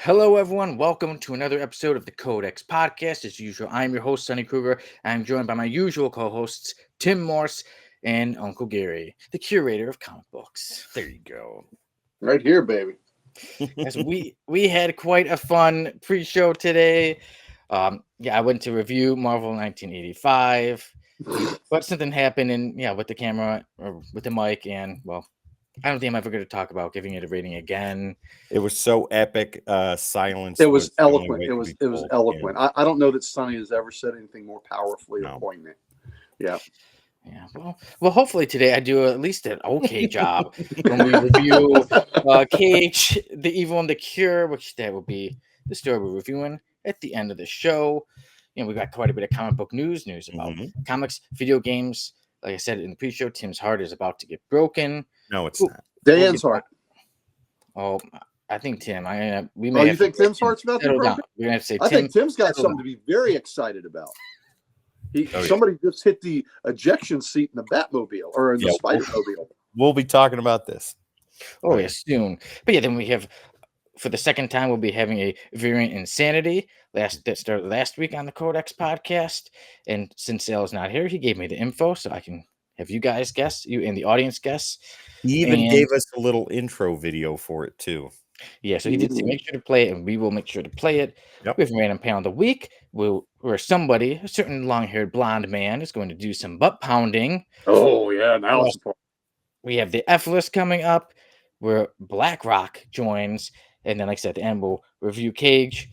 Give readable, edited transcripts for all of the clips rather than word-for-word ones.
Hello, everyone. Welcome to another episode of the Codex Podcast. As usual, I'm your host, Sonny Kruger. I'm joined by my usual co-hosts, Tim Morse and Uncle Gary, the curator of comic books. There you go. Right here, baby. As we had quite a fun pre-show today. I went to review Marvel 1985, but something happened, and with the camera or with the mic, and I don't think I'm ever going to talk about giving it a rating again. It was so epic. Silence. It was the only eloquent. way It to was be it was told. eloquent. I don't know that Sonny has ever said anything more powerfully No. or poignant. Yeah. Yeah, well, hopefully today I do at least an okay job when we review Cage, the Evil and the Cure, which that will be the story we're reviewing at the end of the show. We got quite a bit of comic book news about Mhm. comics, video games. Like I said in the pre-show, Tim's heart is about to get broken. No, it's Ooh. not. Dan's heart. Oh, I think Tim. We Oh, may you have to think Tim's heart's about to settle be down. broken? We're gonna have to say I Tim. think Tim's got settle something to be very excited about. Somebody just hit the ejection seat in the Batmobile or in the Spider-Mobile. We'll be talking about this. Oh, yeah, soon. But then we have, for the second time, we'll be having a Variant Insanity that started last week on the Codex podcast. And since Sal's not here, he gave me the info so I can have you guys guess, you and the audience guess. He even And- gave us a little intro video for it too. Yeah, so he did say, make sure to play it, and we will make sure to play it. Yep. We have a random panel of the week where somebody, a certain long-haired blonde man, is going to do some butt pounding. Oh, yeah. Now it's important. We have the F list coming up, where Blackrock joins, and then, like I said, at the end we'll review Cage.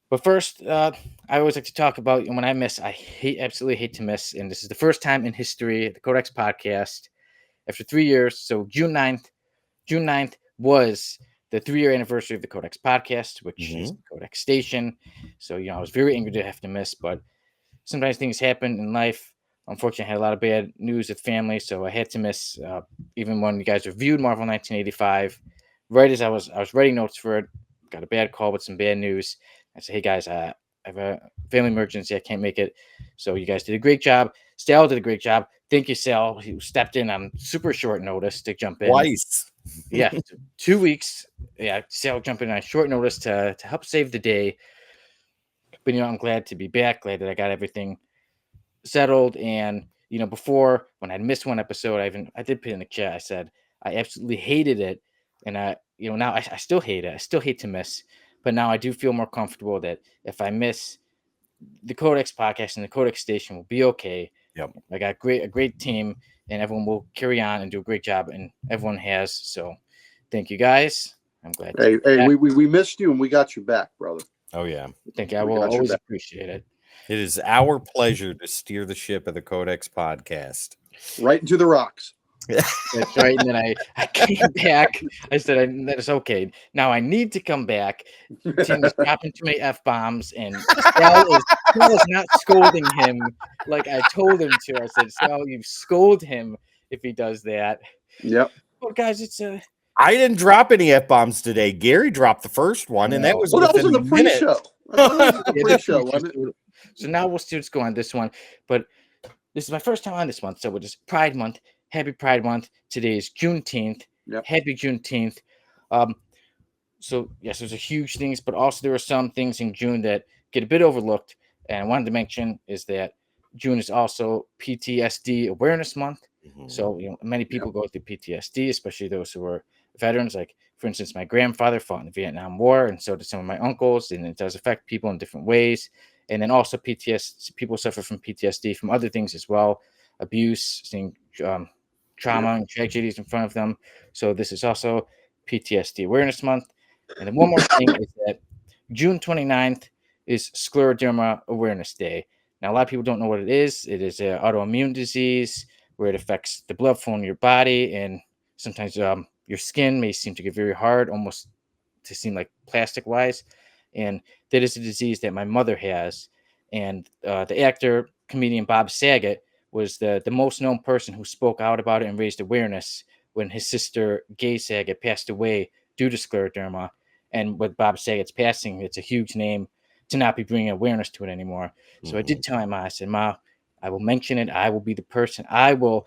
But first, I always like to talk about when I miss. I absolutely hate to miss, and this is the first time in history the Codex podcast after 3 years. So June 9th was the 3-year anniversary of the Codex podcast, which is the Codex station. So I was very angry to have to miss, but sometimes things happen in life. Unfortunately, I had a lot of bad news with family, so I had to miss. Even when you guys reviewed Marvel 1985, right as I was writing notes for it, got a bad call with some bad news. I said, "Hey guys, I have a family emergency. I can't make it." So you guys did a great job. Sal did a great job. Thank you, Sal. He stepped in on super short notice to jump in. Twice. Yeah, 2 weeks. Yeah, Sal jumped in on short notice to help save the day. But I'm glad to be back. Glad that I got everything settled. And before, when I missed one episode, I did put in the chat. I said I absolutely hated it, and now I still hate it. I still hate to miss, but now I do feel more comfortable that if I miss the Codex podcast and the Codex station will be okay. Yep. I got a great team, and everyone will carry on and do a great job, and everyone has. So thank you guys. I'm glad. Hey, we missed you and we got you back, brother. Oh yeah. Thank you. I will always appreciate it. It is our pleasure to steer the ship of the Codex podcast. Right into the rocks. That's right. And then I came back. I said, that's okay. Now I need to come back. Tim is dropping too many F-bombs, and Sal is not scolding him like I told him to. I said, Sal, you scold him if he does that. Yep. Well, guys, it's I didn't drop any F-bombs today. Gary dropped the first one, and that was that was in the within a minute. pre-show. That was in the pre-show, wasn't it? So now we'll see what's going on this one. But this is my first time on this month, so we're just Pride Month. Happy Pride Month. Today is Juneteenth. Yep. Happy Juneteenth. So yes, there's a huge things, but also there are some things in June that get a bit overlooked. And I wanted to mention is that June is also PTSD Awareness Month. Mhm. So many people go through PTSD, especially those who are veterans. Like, for instance, my grandfather fought in the Vietnam War, and so did some of my uncles, and it does affect people in different ways. And then also people suffer from PTSD from other things as well, abuse, seeing trauma and tragedies in front of them. So this is also PTSD Awareness Month. And then one more thing is that June 29th is Scleroderma Awareness Day. Now, a lot of people don't know what it is. It is an autoimmune disease where it affects the blood flow in your body, and sometimes your skin may seem to get very hard, almost to seem like plastic-wise. And that is a disease that my mother has. And the actor, comedian Bob Saget was the most known person who spoke out about it and raised awareness when his sister, Gay Saget, passed away due to scleroderma. And with Bob Saget's passing, it's a huge name to not be bringing awareness to it anymore. So I did tell my mom, I said, Ma, I will mention it. I will be the person. I will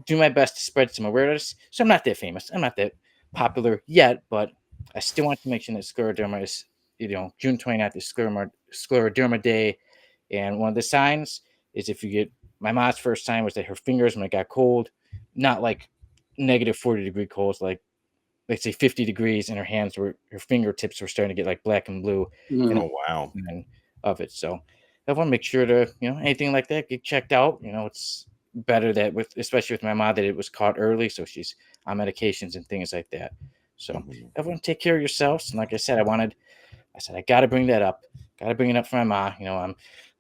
do my best to spread some awareness. So I'm not that famous. I'm not that popular yet, but I still want to mention that scleroderma is, June 29th is scleroderma day. And one of the signs is if you get, my mom's first sign was that her fingers, when it got cold, not like negative 40-degree colds, like let's say 50 degrees, and her fingertips were starting to get like black and blue. And Oh wow. of it. So I want to make sure to, anything like that, get checked out. It's better that especially with my mom, that it was caught early. So she's on medications and things like that. So everyone take care of yourselves. And like I said, I got to bring that up. Got to bring it up for my mom.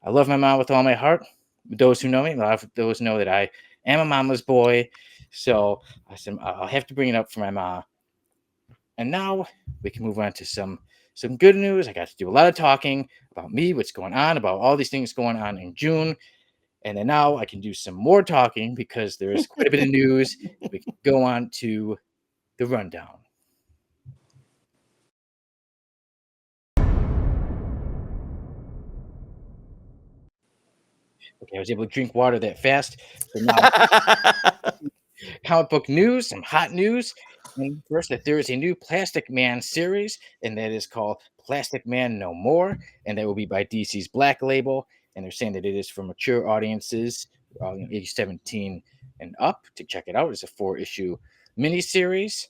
I love my mom with all my heart. Those who know me, a lot of those know that I am a mama's boy. So I said, I'll have to bring it up for my mom. And now we can move on to some good news. I got to do a lot of talking about me, what's going on, about all these things going on in June. And then now I can do some more talking because there is quite a bit of news. We can go on to the rundown. Okay, I was able to drink water that fast. So now comic book news, some hot news. And first, that there is a new Plastic Man series, and that is called Plastic Man No More, and that will be by DC's Black Label. And they're saying that it is for mature audiences, age 17 and up, to check it out. It's a 4-issue miniseries.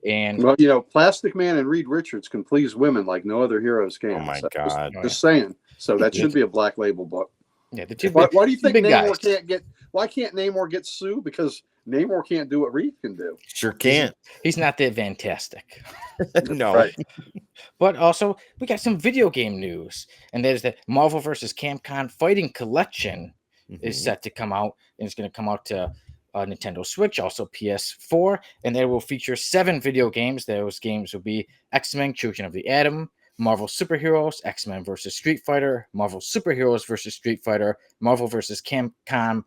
And well, Plastic Man and Reed Richards can please women like no other heroes can. Oh my God. Just saying. So that should be a Black Label book. Yeah, the two. Why do you think Namor guys can't get? Why can't Namor get sued? Because Namor can't do what Reed can do. Sure can't. He's not that fantastic. No. Right. But also, we got some video game news, and that is that Marvel vs. Capcom Fighting Collection is set to come out, and it's going to come out to Nintendo Switch, also PS4, and that will feature 7 video games. Those games will be X-Men: Children of the Atom, Marvel Superheroes, X-Men vs. Street Fighter, Marvel Superheroes vs. Street Fighter, Marvel vs. Capcom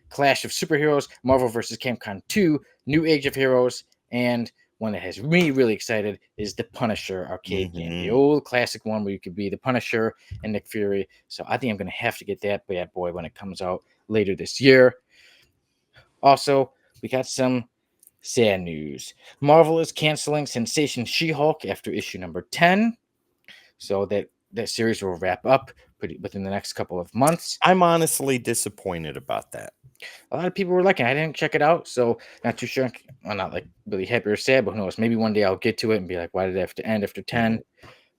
Clash of Superheroes, Marvel vs. Capcom 2, New Age of Heroes, and one that has me really excited is the Punisher arcade game, the old classic one where you could be the Punisher and Nick Fury. So I think I'm going to have to get that bad boy when it comes out later this year. Also, we got some sad news. Marvel is canceling Sensation She-Hulk after issue number 10. So that series will wrap up within the next couple of months. I'm honestly disappointed about that. A lot of people were liking it. I didn't check it out, so not too sure. I'm not like really happy or sad, but who knows? Maybe one day I'll get to it and be like, why did it have to end after 10?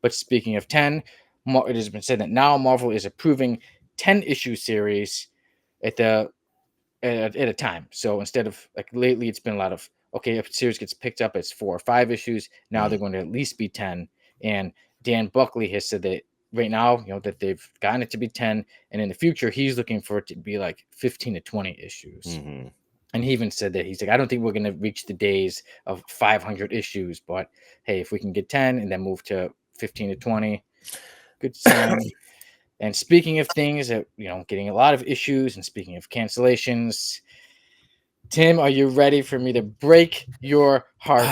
But speaking of 10, it has been said that now Marvel is approving 10-issue series at a time. So instead of like lately, it's been a lot of, okay, if a series gets picked up, it's 4 or 5 issues. Now they're going to at least be 10. And Dan Buckley has said that right now, that they've gotten it to be 10, and in the future, he's looking for it to be like 15 to 20 issues. And he even said that he's like, I don't think we're going to reach the days of 500 issues, but hey, if we can get 10 and then move to 15 to 20, good sign. And speaking of things that, getting a lot of issues, and speaking of cancellations, Tim, are you ready for me to break your heart?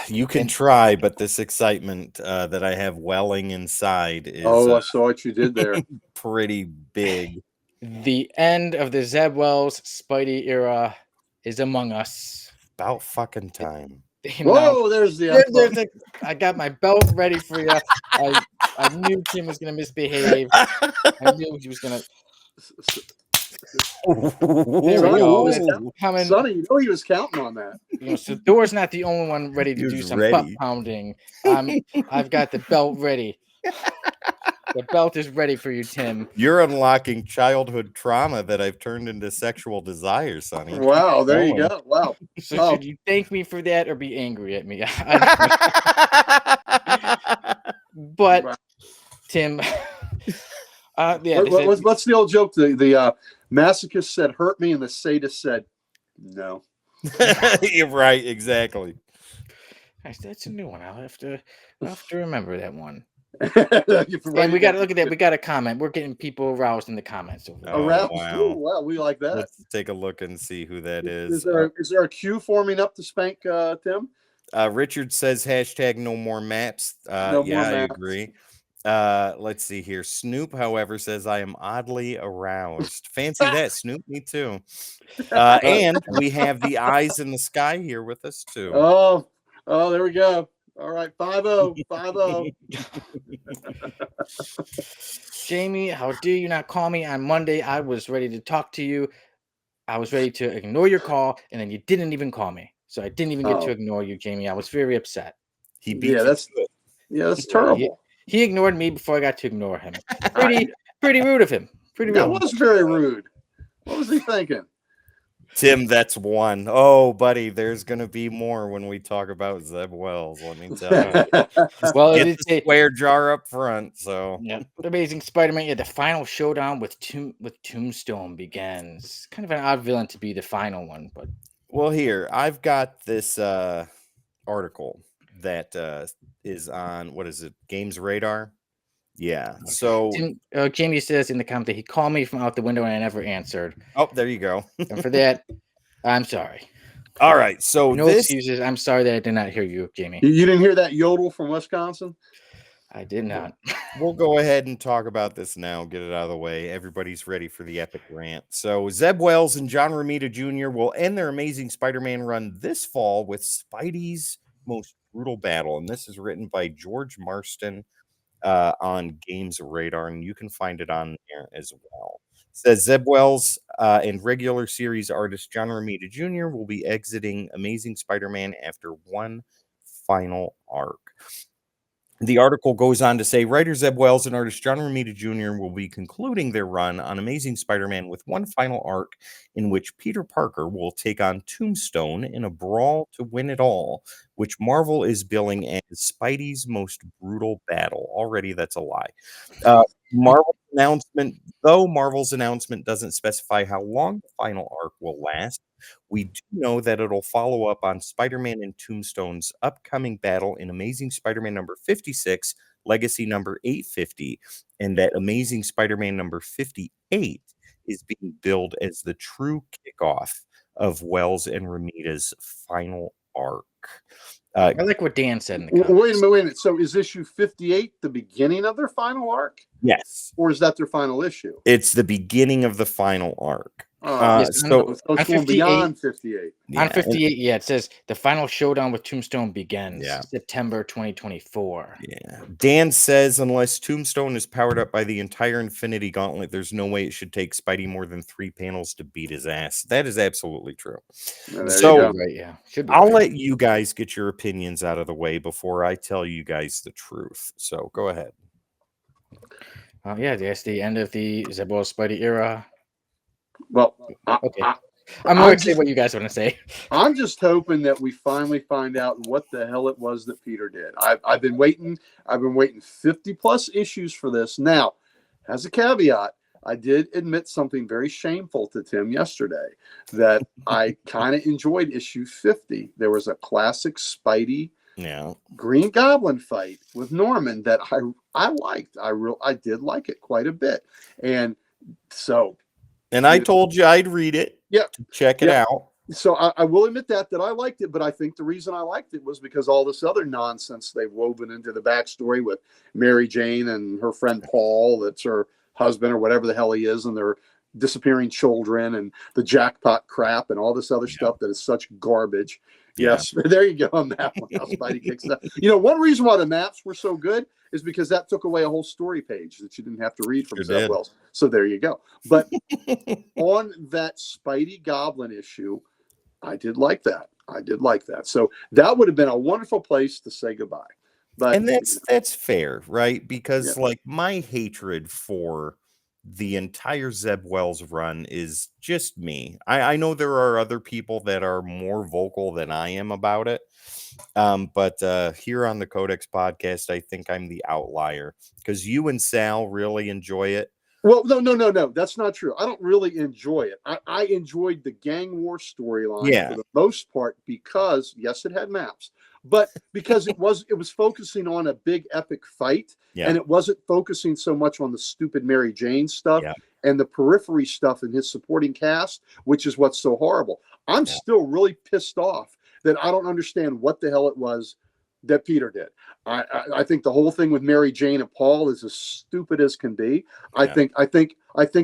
You can try, but this excitement that I have welling inside is I saw what you did there. pretty big. The end of the Zeb Wells Spidey era is among us. About fucking time. Whoa, there's the I got my belt ready for you. I knew Tim was going to misbehave. I knew he was going to. There we go. Sonny, he was counting on that. So Thor's not the only one ready to do some butt pounding. I've got the belt ready. The belt is ready for you, Tim. You're unlocking childhood trauma that I've turned into sexual desire, Sonny. Wow, there you go. Wow. So should you thank me for that or be angry at me? But Tim, what's the old joke? The masochist said, "Hurt me," and the sadist said, "No." You're right, exactly. Gosh, that's a new one. I'll have to remember that one. And we got to look at that. We got a comment. We're getting people aroused in the comments. Aroused? Wow. Ooh, wow, we like that. Let's take a look and see who that is. Is there a queue forming up to spank Tim? Richard says hashtag no more maps. No more maps. I agree. Let's see here. Snoop, however, says I am oddly aroused. Fancy that, Snoop. Me too. And we have the eyes in the sky here with us too. Oh, there we go. All right, 5-0, 5-0. Jamie, how dare you not call me on Monday? I was ready to talk to you. I was ready to ignore your call, and then you didn't even call me. So I didn't even get to ignore you, Jamie. I was very upset. He beat Yeah, you that's to it. terrible. He ignored me before I got to ignore him. Pretty rude of him. Pretty That rude. was very rude. What was he thinking? Tim, that's one. Oh, buddy, there's gonna be more when we talk about Zeb Wells. Let me tell you. Well, it Get did the say square jar up front. So yeah, Amazing Spider-Man. Yeah, the final showdown with Tombstone begins. Kind of an odd villain to be the final one, but well, here I've got this article that is on what is it? Games Radar. Yeah. So Jamie says in the comment that he called me from out the window and I never answered. oh, there you go. And for that, I'm sorry. All right. So No excuses. I'm sorry that I did not hear you, Jamie. You didn't hear that yodel from Wisconsin? I did not. We'll go ahead and talk about this now. Get it out of the way. Everybody's ready for the epic rant. So Zeb Wells and John Romita Jr. will end their Amazing Spider-Man run this fall with Spidey's most brutal battle. And this is written by George Marston on Games Radar, and you can find it on there as well. It says Zeb Wells and regular series artist John Romita Jr. will be exiting Amazing Spider-Man after one final arc. The article goes on to say writer Zeb Wells and artist John Romita Jr. will be concluding their run on Amazing Spider-Man with one final arc in which Peter Parker will take on Tombstone in a brawl to win it all, which Marvel is billing as Spidey's most brutal battle. Already, that's a lie. Marvel's announcement doesn't specify how long the final arc will last, we do know that it'll follow up on Spider-Man and Tombstone's upcoming battle in Amazing Spider-Man number 56, Legacy number 850, and that Amazing Spider-Man number 58 is being billed as the true kickoff of Wells and Romita's final arc. I like what Dan said in the comments. Wait a minute. So is issue 58 the beginning of their final arc? Yes. Or is that their final issue? It's the beginning of the final arc. So it's going beyond 58. On 58, yeah, it says the final showdown with Tombstone begins Yeah. September 2024. Yeah. Dan says unless Tombstone is powered up by the entire Infinity Gauntlet, there's no way it should take Spidey more than 3 panels to beat his ass. That is absolutely true. So right, yeah. I'll let you guys get your opinions out of the way before I tell you guys the truth. So go ahead. Yeah, that's the end of the Zeb Wells Spidey era. Well, okay. I'm more excited what you guys want to say. I'm just hoping that we finally find out what the hell it was that Peter did. I've been waiting. I've been waiting 50 plus issues for this. Now, as a caveat, I did admit something very shameful to Tim yesterday, that I kind of enjoyed issue 50. There was a classic Spidey Green Goblin fight with Norman that I liked. I did like it quite a bit. And so... And I told you I'd read it. Yeah. Check it out. So I will admit that I liked it, but I think the reason I liked it was because all this other nonsense they've woven into the backstory with Mary Jane and her friend Paul, that's her husband or whatever the hell he is, and their disappearing children and the jackpot crap and all this other stuff that is such garbage. Yes, there you go on that one. How Spidey kicks that. One reason why the maps were so good is because that took away a whole story page that you didn't have to read from Zeb Wells. So there you go. But on that Spidey Goblin issue, I did like that. So that would have been a wonderful place to say goodbye. But and that's fair, right? Because like my hatred for the entire Zeb Wells run is just me. I know there are other people that are more vocal than I am about it. But here on the Codex podcast, I think I'm the outlier because you and Sal really enjoy it. Well, no. That's not true. I don't really enjoy it. I enjoyed the gang war storyline for the most part because, yes, it had maps, but because it was focusing on a big epic fight, and it wasn't focusing so much on the stupid Mary Jane stuff and the periphery stuff in his supporting cast, which is what's so horrible. I'm still really pissed off that I don't understand what the hell it was that Peter did. I think the whole thing with Mary Jane and Paul is as stupid as can be. I think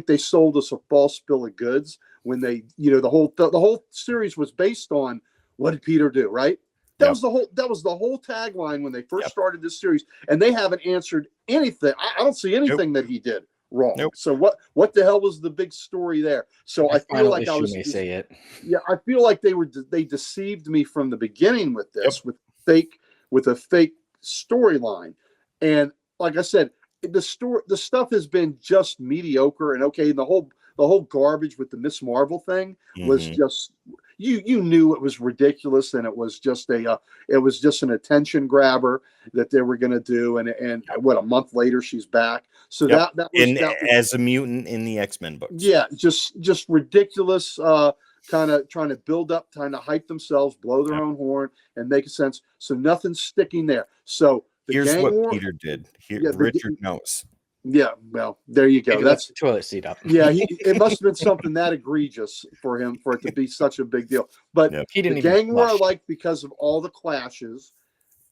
they sold us a false bill of goods when they, the whole series was based on what did Peter do, right? That was the whole tagline when they first started this series, and they haven't answered anything. I don't see anything that he did wrong. So what the hell was the big story there? So I feel like I was may say it. Yeah, I feel like they deceived me from the beginning with this with a fake storyline. And like I said, the stuff has been just mediocre and okay. And the whole garbage with the Miss Marvel thing was just you knew it was ridiculous, and it was just an attention grabber that they were going to do. And what, a month later she's back. So that was as a mutant in the X-Men books. Yeah, just ridiculous. Kind of trying to build up, trying to hype themselves, blow their own horn, and make a sense. So nothing's sticking there. So here's what Peter did. Richard knows. Yeah, well, there you go. Maybe that's the toilet seat up. Yeah, it must have been something that egregious for him for it to be such a big deal. But he didn't. The gang war I liked because of all the clashes,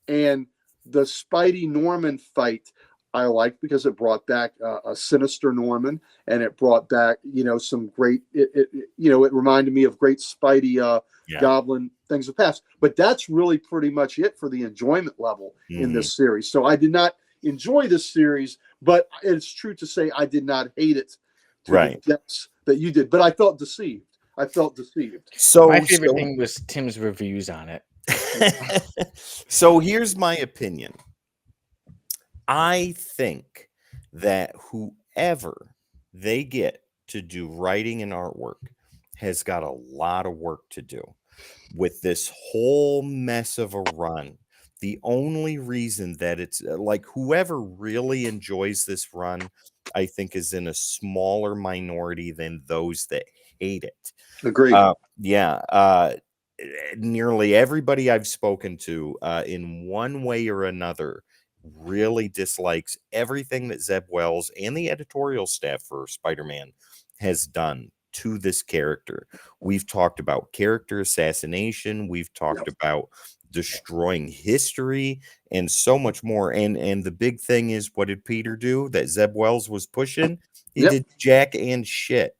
and the Spidey Norman fight I liked because it brought back a sinister Norman, and it brought back some great. It reminded me of great Spidey Goblin things of the past. But that's really pretty much it for the enjoyment level in this series. So I did not enjoy this series, but it's true to say I did not hate it to the depths that you did. But I felt deceived. So my favorite thing was Tim's reviews on it. So here's my opinion. I think that whoever they get to do writing and artwork has got a lot of work to do with this whole mess of a run. The only reason that it's like whoever really enjoys this run, I think, is in a smaller minority than those that hate it. Agreed. Nearly everybody I've spoken to in one way or another really dislikes everything that Zeb Wells and the editorial staff for Spider-Man has done to this character. We've talked about character assassination. We've talked about destroying history and so much more. And the big thing is, what did Peter do that Zeb Wells was pushing? He did jack and shit.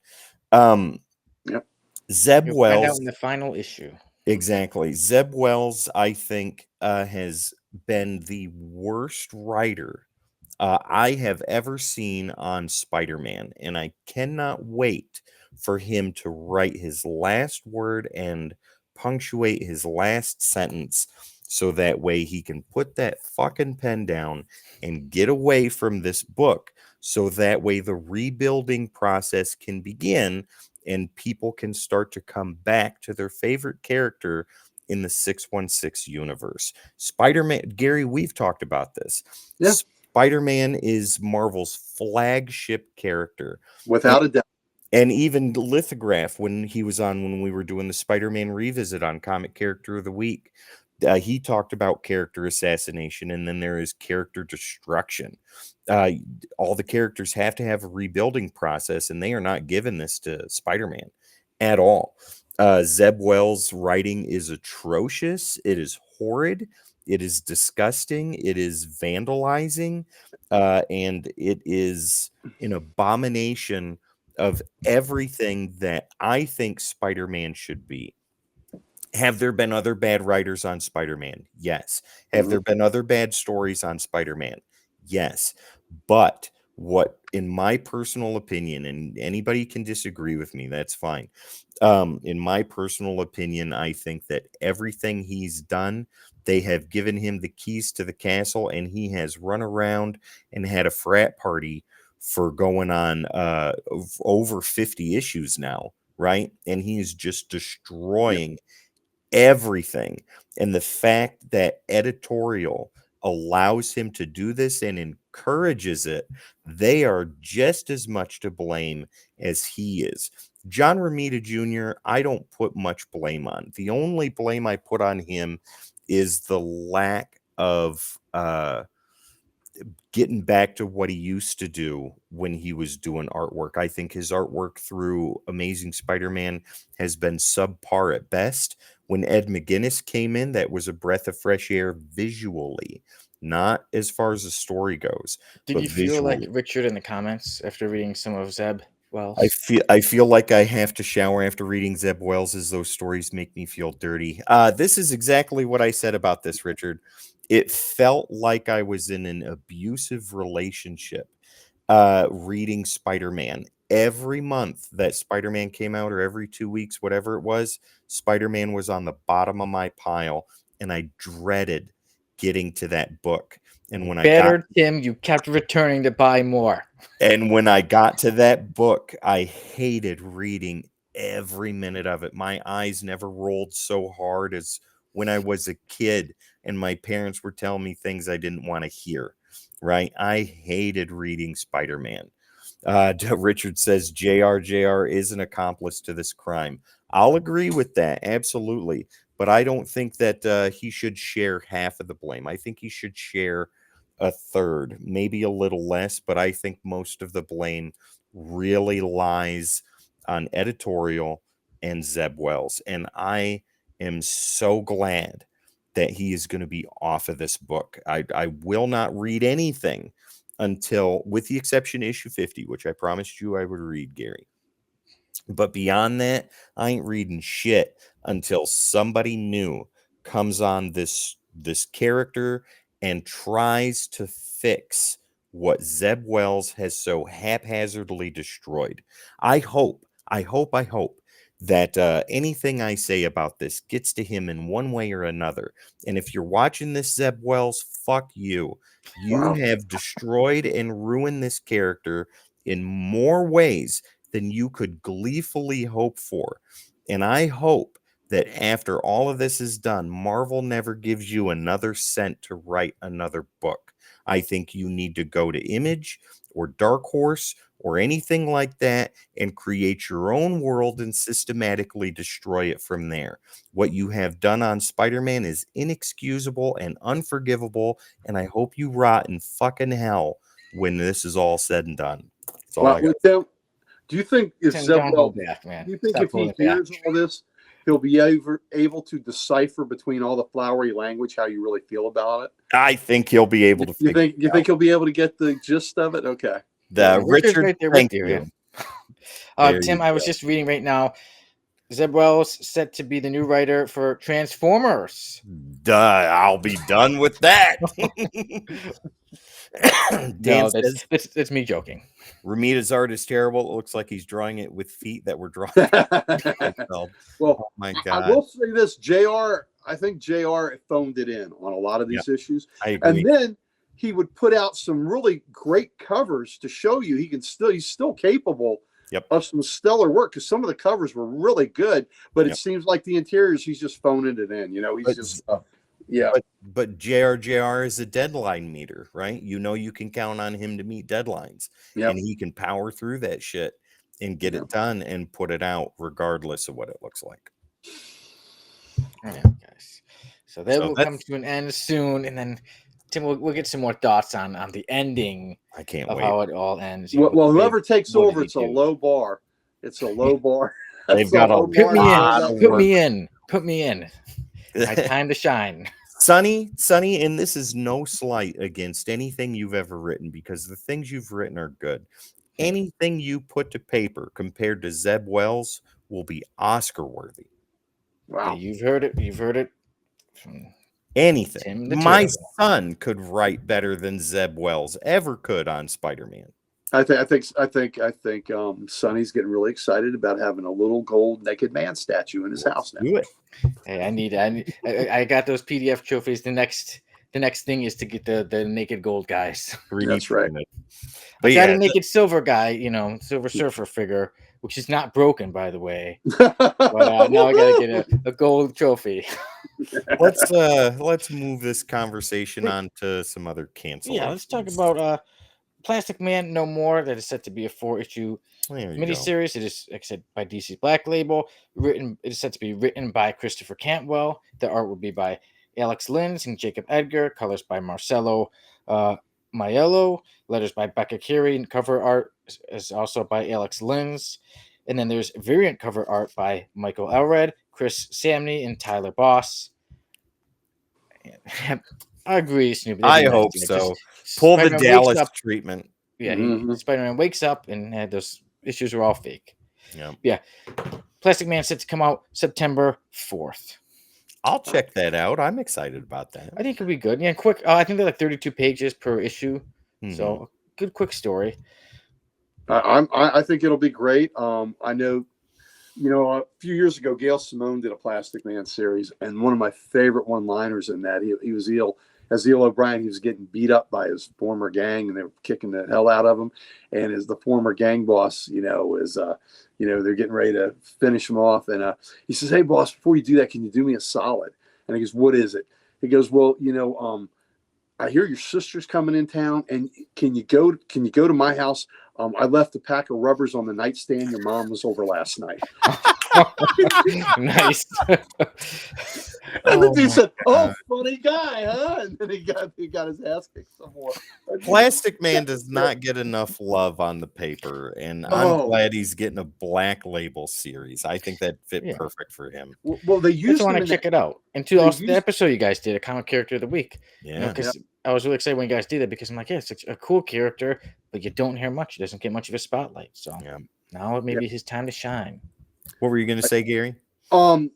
Zeb You'll Wells find out in the final issue. Exactly. Zeb Wells, I think, has been the worst writer I have ever seen on Spider-Man, and I cannot wait for him to write his last word and punctuate his last sentence so that way he can put that fucking pen down and get away from this book, so that way the rebuilding process can begin and people can start to come back to their favorite character in the 616 universe. Spider-Man, Gary, we've talked about this. Yeah. Spider-Man is Marvel's flagship character. Without a doubt. And even Lithograph, when we were doing the Spider-Man revisit on Comic Character of the Week, he talked about character assassination, and then there is character destruction. All the characters have to have a rebuilding process, and they are not given this to Spider-Man at all. Zeb Wells' writing is atrocious. It is horrid. It is disgusting. It is vandalizing. And it is an abomination of everything that I think Spider-Man should be. Have there been other bad writers on Spider-Man? Yes. Have there been other bad stories on Spider-Man? Yes. But what, in my personal opinion, and anybody can disagree with me, that's fine. In my personal opinion, I think that everything he's done, they have given him the keys to the castle, and he has run around and had a frat party for going on over 50 issues now, right? And he is just destroying everything. And the fact that editorial allows him to do this and encourages it, they are just as much to blame as he is. John Romita Jr., I don't put much blame on. The only blame I put on him is the lack of getting back to what he used to do when he was doing artwork. I think his artwork through Amazing Spider-Man has been subpar at best. When Ed McGuinness came in, that was a breath of fresh air visually, not as far as the story goes. Did you feel like Richard in the comments after reading some of Zeb Wells. I feel like I have to shower after reading Zeb Wells, as those stories make me feel dirty. This is exactly what I said about this, Richard. It felt like I was in an abusive relationship reading Spider-Man. Every month that Spider-Man came out, or every 2 weeks, whatever it was, Spider-Man was on the bottom of my pile, and I dreaded getting to that book. And when Tim, you kept returning to buy more. And when I got to that book, I hated reading every minute of it. My eyes never rolled so hard as when I was a kid and my parents were telling me things I didn't want to hear, right? I hated reading Spider-Man. Richard says JR is an accomplice to this crime. I'll agree with that, absolutely. But I don't think that he should share half of the blame. I think he should share a third, maybe a little less, but I think most of the blame really lies on editorial and Zeb Wells. And I am so glad that he is going to be off of this book. I will not read anything until, with the exception issue 50, which I promised you I would read, Gary. But beyond that, I ain't reading shit until somebody new comes on this character and tries to fix what Zeb Wells has so haphazardly destroyed. I hope that anything I say about this gets to him in one way or another. And if you're watching this, Zeb Wells, fuck you. You have destroyed and ruined this character in more ways than you could gleefully hope for. And I hope that after all of this is done, Marvel never gives you another cent to write another book. I think you need to go to Image or Dark Horse or anything like that and create your own world and systematically destroy it from there. What you have done on Spider-Man is inexcusable and unforgivable, and I hope you rot in fucking hell when this is all said and done. That's all I got. Do you think if Tim, Zeb don't Wells, hold back, man. do you think Stop if he holding hears back. all this, he'll be able to decipher between all the flowery language how you really feel about it? I think he'll be able to. You think he'll be able to get the gist of it? Okay. Richard, right there thank with you. you. Tim, I was just reading right now. Zeb Wells set to be the new writer for Transformers. Duh, I'll be done with that. Dan says, that's me joking. Ramita's art is terrible. It looks like he's drawing it with feet that were drawn. Well, oh my God. I will say this, JR, I think JR phoned it in on a lot of these issues. I agree. And then he would put out some really great covers to show you he's still capable of some stellar work, because some of the covers were really good, but it seems like the interiors he's just phoning it in. But JR is a deadline meter, right? You can count on him to meet deadlines, and he can power through that shit and get it done and put it out regardless of what it looks like. Yeah, guys. So that will come to an end soon, and then Tim, we'll get some more thoughts on the ending. I can't wait. How it all ends. Well, whoever takes over, it's a low bar. It's a low bar. They've got a put me in. Put me in. My time to shine. Sonny, and this is no slight against anything you've ever written, because the things you've written are good. Anything you put to paper compared to Zeb Wells will be Oscar worthy. Wow. Yeah, you've heard it. You've heard it from anything. My son could write better than Zeb Wells ever could on Spider-Man. I think Sonny's getting really excited about having a little gold naked man statue in his house now. Do it. Hey, I got those PDF trophies. The next thing is to get the naked gold guys. That's right. But I got a naked silver guy, Silver Surfer figure, which is not broken, by the way. But now I got to get a gold trophy. Let's move this conversation on to some other cancellations. Yeah, let's talk about Plastic Man No More. That is set to be a 4-issue miniseries. It is, like I said, by DC Black Label. It is set to be written by Christopher Cantwell. The art will be by Alex Lins and Jacob Edgar. Colors by Marcelo Maiello. Letters by Becca Carey. And cover art is also by Alex Lins. And then there's variant cover art by Michael Elred, Chris Samney, and Tyler Boss. I agree, Snoopy. I hope so. Pull the Dallas treatment. Yeah, Spider-Man wakes up and had those issues are all fake. Yeah. Yeah. Plastic Man set to come out September 4th. I'll check that out. I'm excited about that. I think it'll be good. Yeah, quick. I think they're like 32 pages per issue. Mhm. So good, quick story. I think it'll be great. I know, a few years ago, Gail Simone did a Plastic Man series, and one of my favorite one-liners in that, he was as Eel O'Brien. He was getting beat up by his former gang, and they were kicking the hell out of him. And as the former gang boss, they're getting ready to finish him off, and he says, "Hey, boss, before you do that, can you do me a solid?" And he goes, "What is it?" He goes, "Well, I hear your sister's coming in town, and can you go to my house? I left a pack of rubbers on the nightstand. Your mom was over last night." Nice. And the dude said, "Oh, funny guy, huh?" And then he got his ass kicked some more. Plastic Man does not get enough love on the paper, and I'm glad he's getting a Black Label series. I think that fit perfect for him. Well, they used I want to check it out. And two, also the episode you guys did, a comic character of the week. Yeah, because I was really excited when you guys did it, because I'm like, yeah, it's a cool character, but you don't hear much. He doesn't get much of a spotlight. So now maybe his time to shine. What were you going to say, Gary? That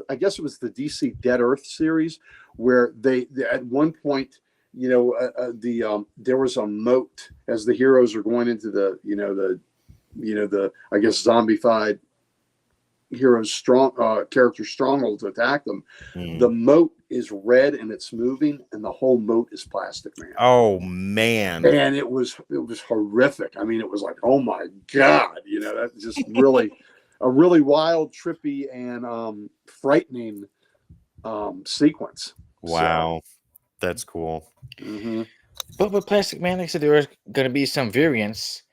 I guess it was the DC Dead Earth series, where they at one point, there was a moat as the heroes are going into the I guess zombified heroes character stronghold to attack them. The moat is red and it's moving, and the whole moat is Plastic Man. Oh man. And it was horrific. I mean, it was like, oh my God, that's just really a really wild, trippy, and frightening sequence. Wow. That's cool. Mm-hmm. But with Plastic Man, like I said, there was going to be some variants,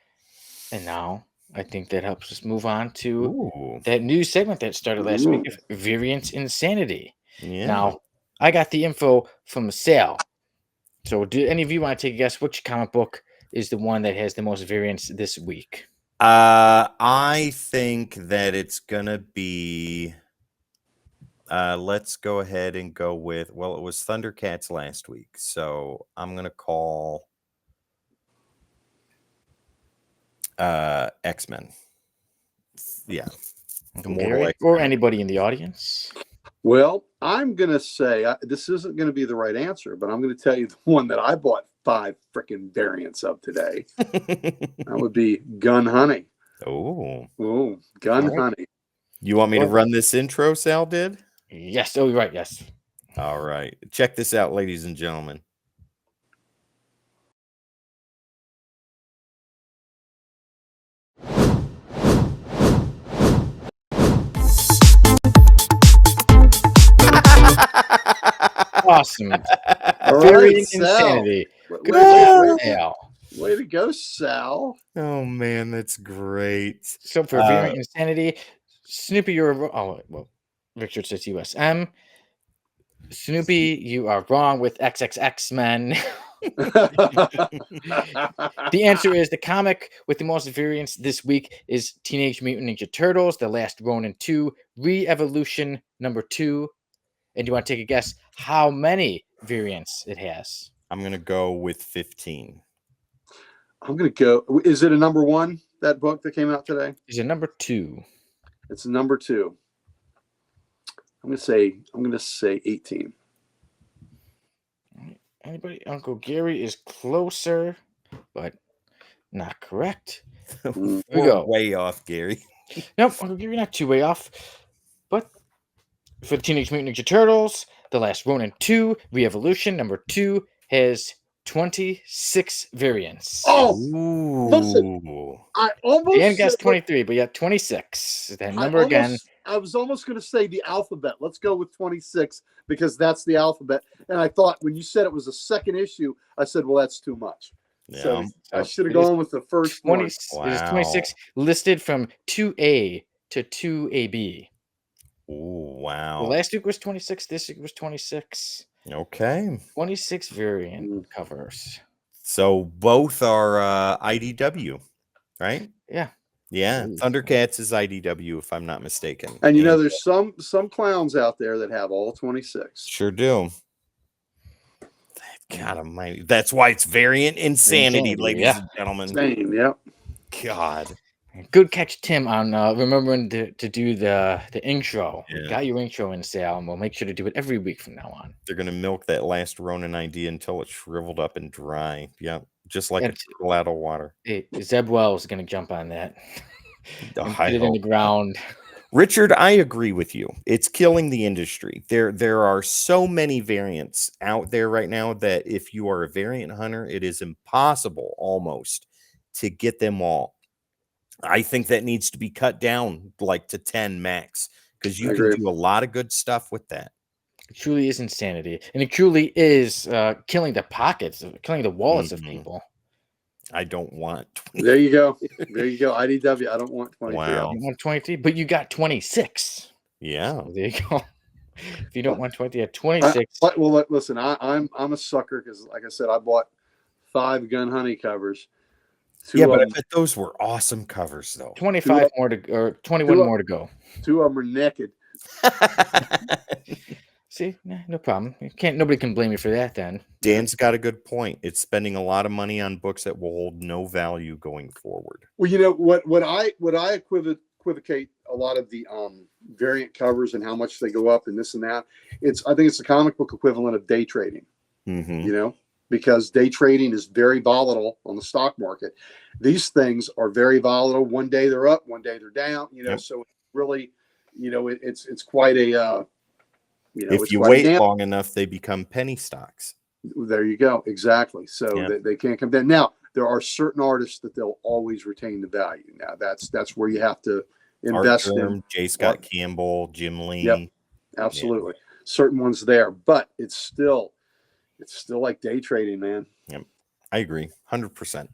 and now I think that helps us move on to that new segment that started last week of Variants Insanity. Yeah. Now, I got the info from Sal. So, do any of you want to take a guess which comic book is the one that has the most variants this week? I think that it's going to be... let's go ahead and go with... Well, it was Thundercats last week, so I'm going to call... X-Men. Yeah. Or anybody in the audience. Well, I'm going to say this isn't going to be the right answer, but I'm going to tell you the one that I bought 5 freaking variants of today. That would be Gun Honey. Oh, Gun Honey. You want me to run this intro Sal did? Yes. Oh, right. Yes. All right. Check this out, ladies and gentlemen. Awesome. Variant Insanity. Way to go, Sal. Oh man, that's great. So for Variant Insanity, Snoopy, Richard says USM. Snoopy, you are wrong with XXX-Men. The answer is the comic with the most variants this week is Teenage Mutant Ninja Turtles, The Last Ronin 2, Re-Evolution #2. And you want to take a guess how many variants it has? I'm going to go with 15. I'm going to go. Is it a #1, that book that came out today? Is it #2? It's #2. I'm going to say 18. Anybody? Uncle Gary is closer, but not correct. Here we go. Way off, Gary. Nope, Uncle Gary, not too way off. But for the Teenage Mutant Ninja Turtles, The Last Ronin 2, Re-Evolution #2 has 26 variants. Oh, listen, I almost... Dan guessed 23, but yeah, 26. That number again. I was almost going to say the alphabet. Let's go with 26 because that's the alphabet. And I thought when you said it was a second issue, I said, well, that's too much. Yeah. So I should have gone with the first 20, one. Wow. It is 26 listed from 2A to 2AB. Oh, wow. The last week was 26. This week was 26. Okay. 26 variant covers. So both are IDW, right? Yeah. Yeah. Thundercats is IDW, if I'm not mistaken. And there's some clowns out there that have all 26. Sure do. God almighty. That's why it's Variant Insanity, ladies and gentlemen. Same, yep. God. Good catch, Tim, on remembering to do the intro. We Yeah. got your intro in, Sal, and we'll make sure to do it every week from now on. They're going to milk that last Ronin idea until it's shriveled up and dry. Yeah, just like a That's- turtle out of water. Zeb Wells is going to jump on that Oh, and I put it in the hope not. ground. Richard, I agree with you. It's killing the industry. There are so many variants out there right now that if you are a variant hunter, it is impossible almost to get them all. I think that needs to be cut down like to 10 max because you I can agree. do a lot of good stuff with that. It truly is insanity, and it truly is killing the pockets, killing the wallets of Mhm. people. I don't want 20. There you go. There you go. IDW. I don't want 23. Wow. You want 23, but you got 26. Yeah. So there you go. If you don't want 20, you have 26. Well, listen, I'm a sucker because, like I said, I bought 5 gun honey covers. Yeah, but I bet those were awesome covers, though. 25 more to, or 21 more to go. 2 of them are naked. See, no problem. Nobody can blame you for that then. Dan's got a good point. It's spending a lot of money on books that will hold no value going forward. Well, you know what I equivocate a lot of the variant covers and how much they go up and this and that. I think it's the comic book equivalent of day trading. Mm-hmm. You know, because day trading is very volatile on the stock market. These things are very volatile. One day they're up, one day they're down. You know, Yep. so really, you know, it's quite a if you wait long enough, they become penny stocks. There you go. Exactly. So Yep. they can't come down. Now, there are certain artists that they'll always retain the value. Now, that's where you have to invest in. J. Scott Campbell, Jim Lee. Yep. Absolutely. Yeah. Certain ones there, but it's still like day trading, man. Yep. I agree. 100%.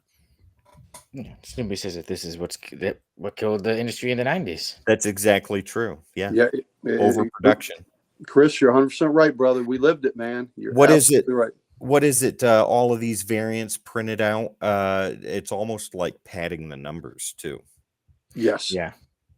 Nobody says that this is what killed the industry in the 90s. That's exactly true. Yeah. Yeah. Overproduction. Chris, you're 100% right, brother. We lived it, man. What is it? Right. What is it? All of these variants printed out. It's almost like padding the numbers too. Yes. Yeah.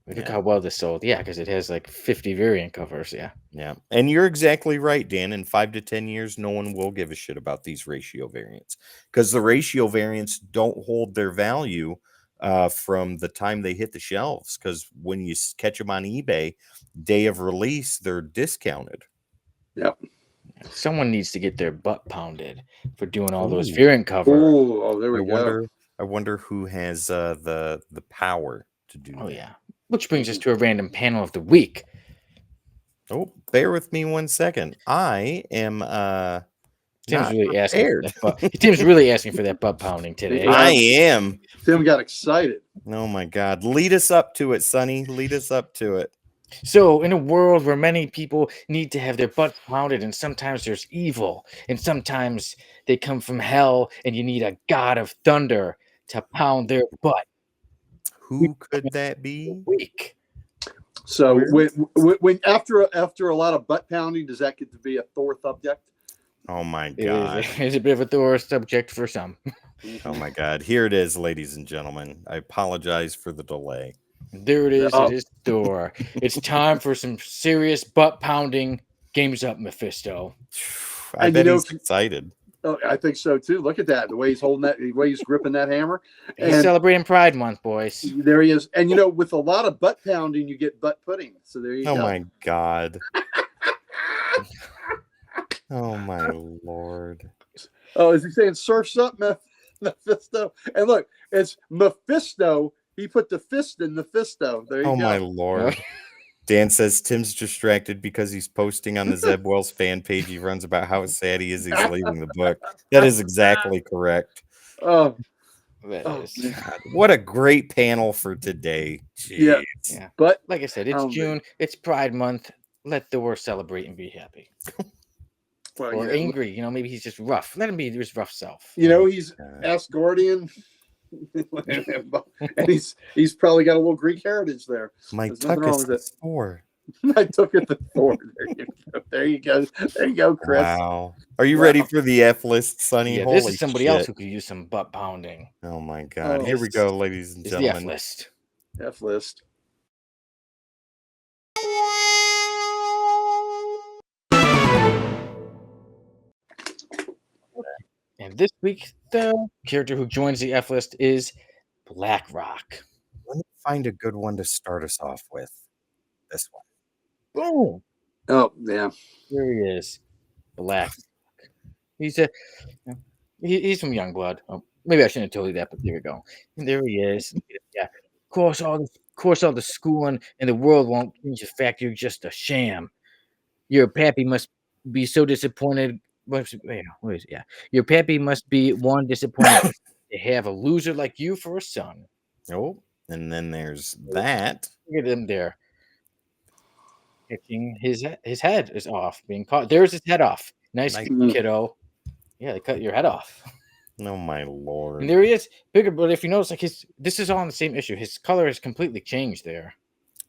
Look how well this sold. Yeah, because it has like 50 variant covers. Yeah. Yeah. And you're exactly right, Dan. In 5 to 10 years, no one will give a shit about these ratio variants because the ratio variants don't hold their value from the time they hit the shelves. Because when you catch them on eBay, day of release, they're discounted. Yep. Someone needs to get their butt pounded for doing all those variant covers. Oh, there we go. I wonder who has the power to do that. Yeah. Which brings us to a random panel of the week. Oh, bear with me 1 second. I am Tim's really asking Tim's really asking for that butt pounding today. I am. Tim got excited. Oh my God. Lead us up to it, Sonny. Lead us up to it. So in a world where many people need to have their butt pounded, and sometimes there's evil, and sometimes they come from hell, and you need a god of thunder to pound their butt. Who could that be? Week. So when after a lot of butt pounding, does that get to be a Thor subject? Oh my God. It's a bit of a Thor subject for some. Oh my God. Here it is, ladies and gentlemen. I apologize for the delay. There it is. It is Thor. It's time for some serious butt pounding. Games up, Mephisto. I bet he's excited. Oh, I think so too. Look at that. The way he's holding that, the way he's gripping that hammer. He's celebrating Pride Month, boys. There he is. And with a lot of butt pounding, you get butt pudding. So there you go. Oh my God. Oh my Lord. Oh, is he saying surfs up, Mephisto? And look, it's Mephisto. He put the fist in the fisto. There you go. Oh my Lord. Dan says Tim's distracted because he's posting on the Zeb Wells fan page. He runs about how sad he is he's leaving the book. That is exactly correct. Oh, God. What a great panel for today. Jeez. Yeah. But like I said, it's June. It's Pride Month. Let Thor celebrate and be happy. Or angry. Maybe he's just rough. Let him be his rough self. He's Asgardian. And he's probably got a little Greek heritage there. My tuck is the Thor. I took it to Thor. There you go. There you go, Chris. Wow. Are you ready for the F list, Sonny? Yeah, this is somebody else who could use some butt pounding. Oh my God. Here we go, ladies and gentlemen. The F list. F list. And this week, the character who joins the F list is Blackrock. Let me find a good one to start us off with. This one. Boom! Oh, yeah. There he is. Black. He's a he's from Youngblood. Oh, maybe I shouldn't have told you that, but there we go. And there he is. Yeah. Of course, all the schooling in the world won't change the fact you're just a sham. Your pappy must be so disappointed. Wait, yeah. Your pappy must be one disappointed to have a loser like you for a son. Oh, and then there's that. Look at him there. Catching his head is off, being caught. There's his head off. Nice Nice. kiddo. Yeah, they cut your head off. Oh my And lord. there he is, bigger. But if you notice, like this is all on the same issue. His color has completely changed there.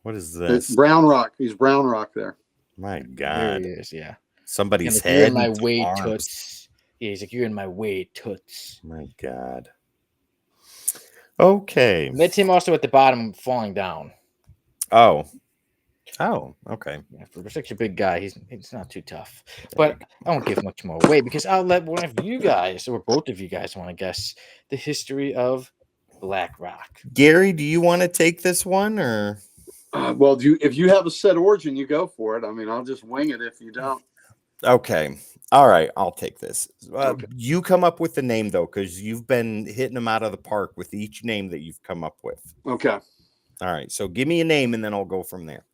What is It's this? Brown Rock. He's Brown Rock there. My There God. he is. Yeah. Somebody's Like, you're head in my and way, arms. toots. Yeah, he's like, you're in my way, toots. My God. Okay. And that's him also at the bottom falling down. Oh. Okay. Yeah, for such a big guy, he's not too tough. But I won't give much more away because I'll let one of you guys, or both of you guys, want to guess the history of Blackrock. Gary, do you want to take this one or? Well, if you have a set origin, you go for it. I mean, I'll just wing it if you don't. Okay. All right. I'll take this. Okay. You come up with the name, though, because you've been hitting them out of the park with each name that you've come up with. Okay. All right. So give me a name and then I'll go from there.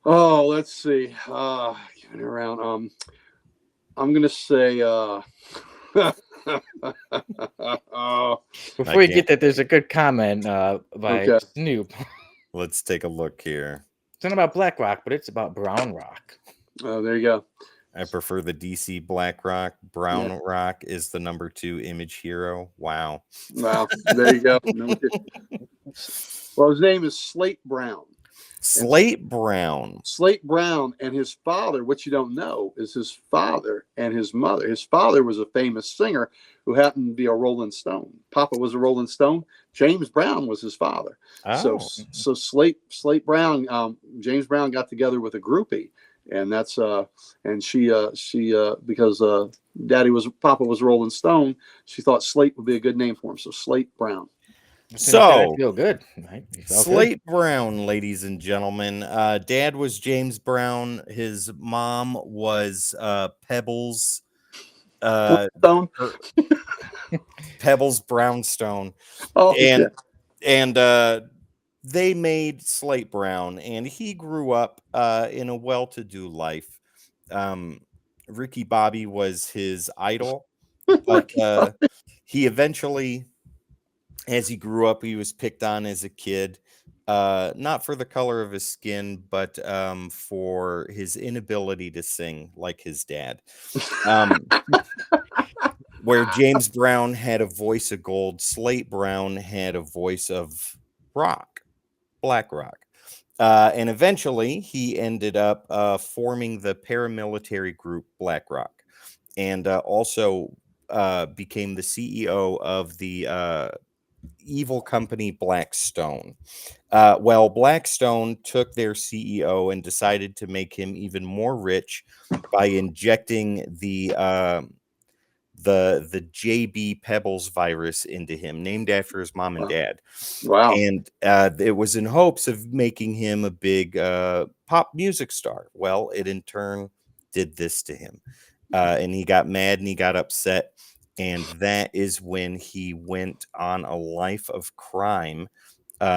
Oh, let's see. Giving it around. I'm gonna say. Before you get that, there's a good comment by Okay. Snoop. Let's take a look here. It's not about Blackrock, but it's about Brown Rock. Oh, there you go. I prefer the DC Blackrock. Brown Rock is the number 2 image hero. Wow. Wow. There you go. Well, his name is Slate Brown. Slate Brown. Slate Brown and his father, what you don't know, is his father and his mother. His father was a famous singer who happened to be a Rolling Stone. Papa was a Rolling Stone. James Brown was his father. Oh. So Slate Brown, James Brown got together with a groupie, and that's and she because Papa was Rolling Stone, she thought Slate would be a good name for him. So Slate Brown. So I feel good. Right? Slate Brown, ladies and gentlemen. Dad was James Brown. His mom was Pebbles. Stone. Pebbles Brownstone. Oh, and they made Slate Brown, and he grew up in a well-to-do life. Ricky Bobby was his idol, but he eventually, as he grew up, he was picked on as a kid, not for the color of his skin, but for his inability to sing like his dad. Where James Brown had a voice of gold, Slate Brown had a voice of rock, Blackrock. And eventually he ended up forming the paramilitary group Blackrock, and also became the CEO of the evil company Blackstone. Well, Blackstone took their CEO and decided to make him even more rich by injecting the JB Pebbles virus into him, named after his mom and dad. Wow. And it was in hopes of making him a big pop music star. Well, it in turn did this to him. And he got mad and he got upset. And that is when he went on a life of crime.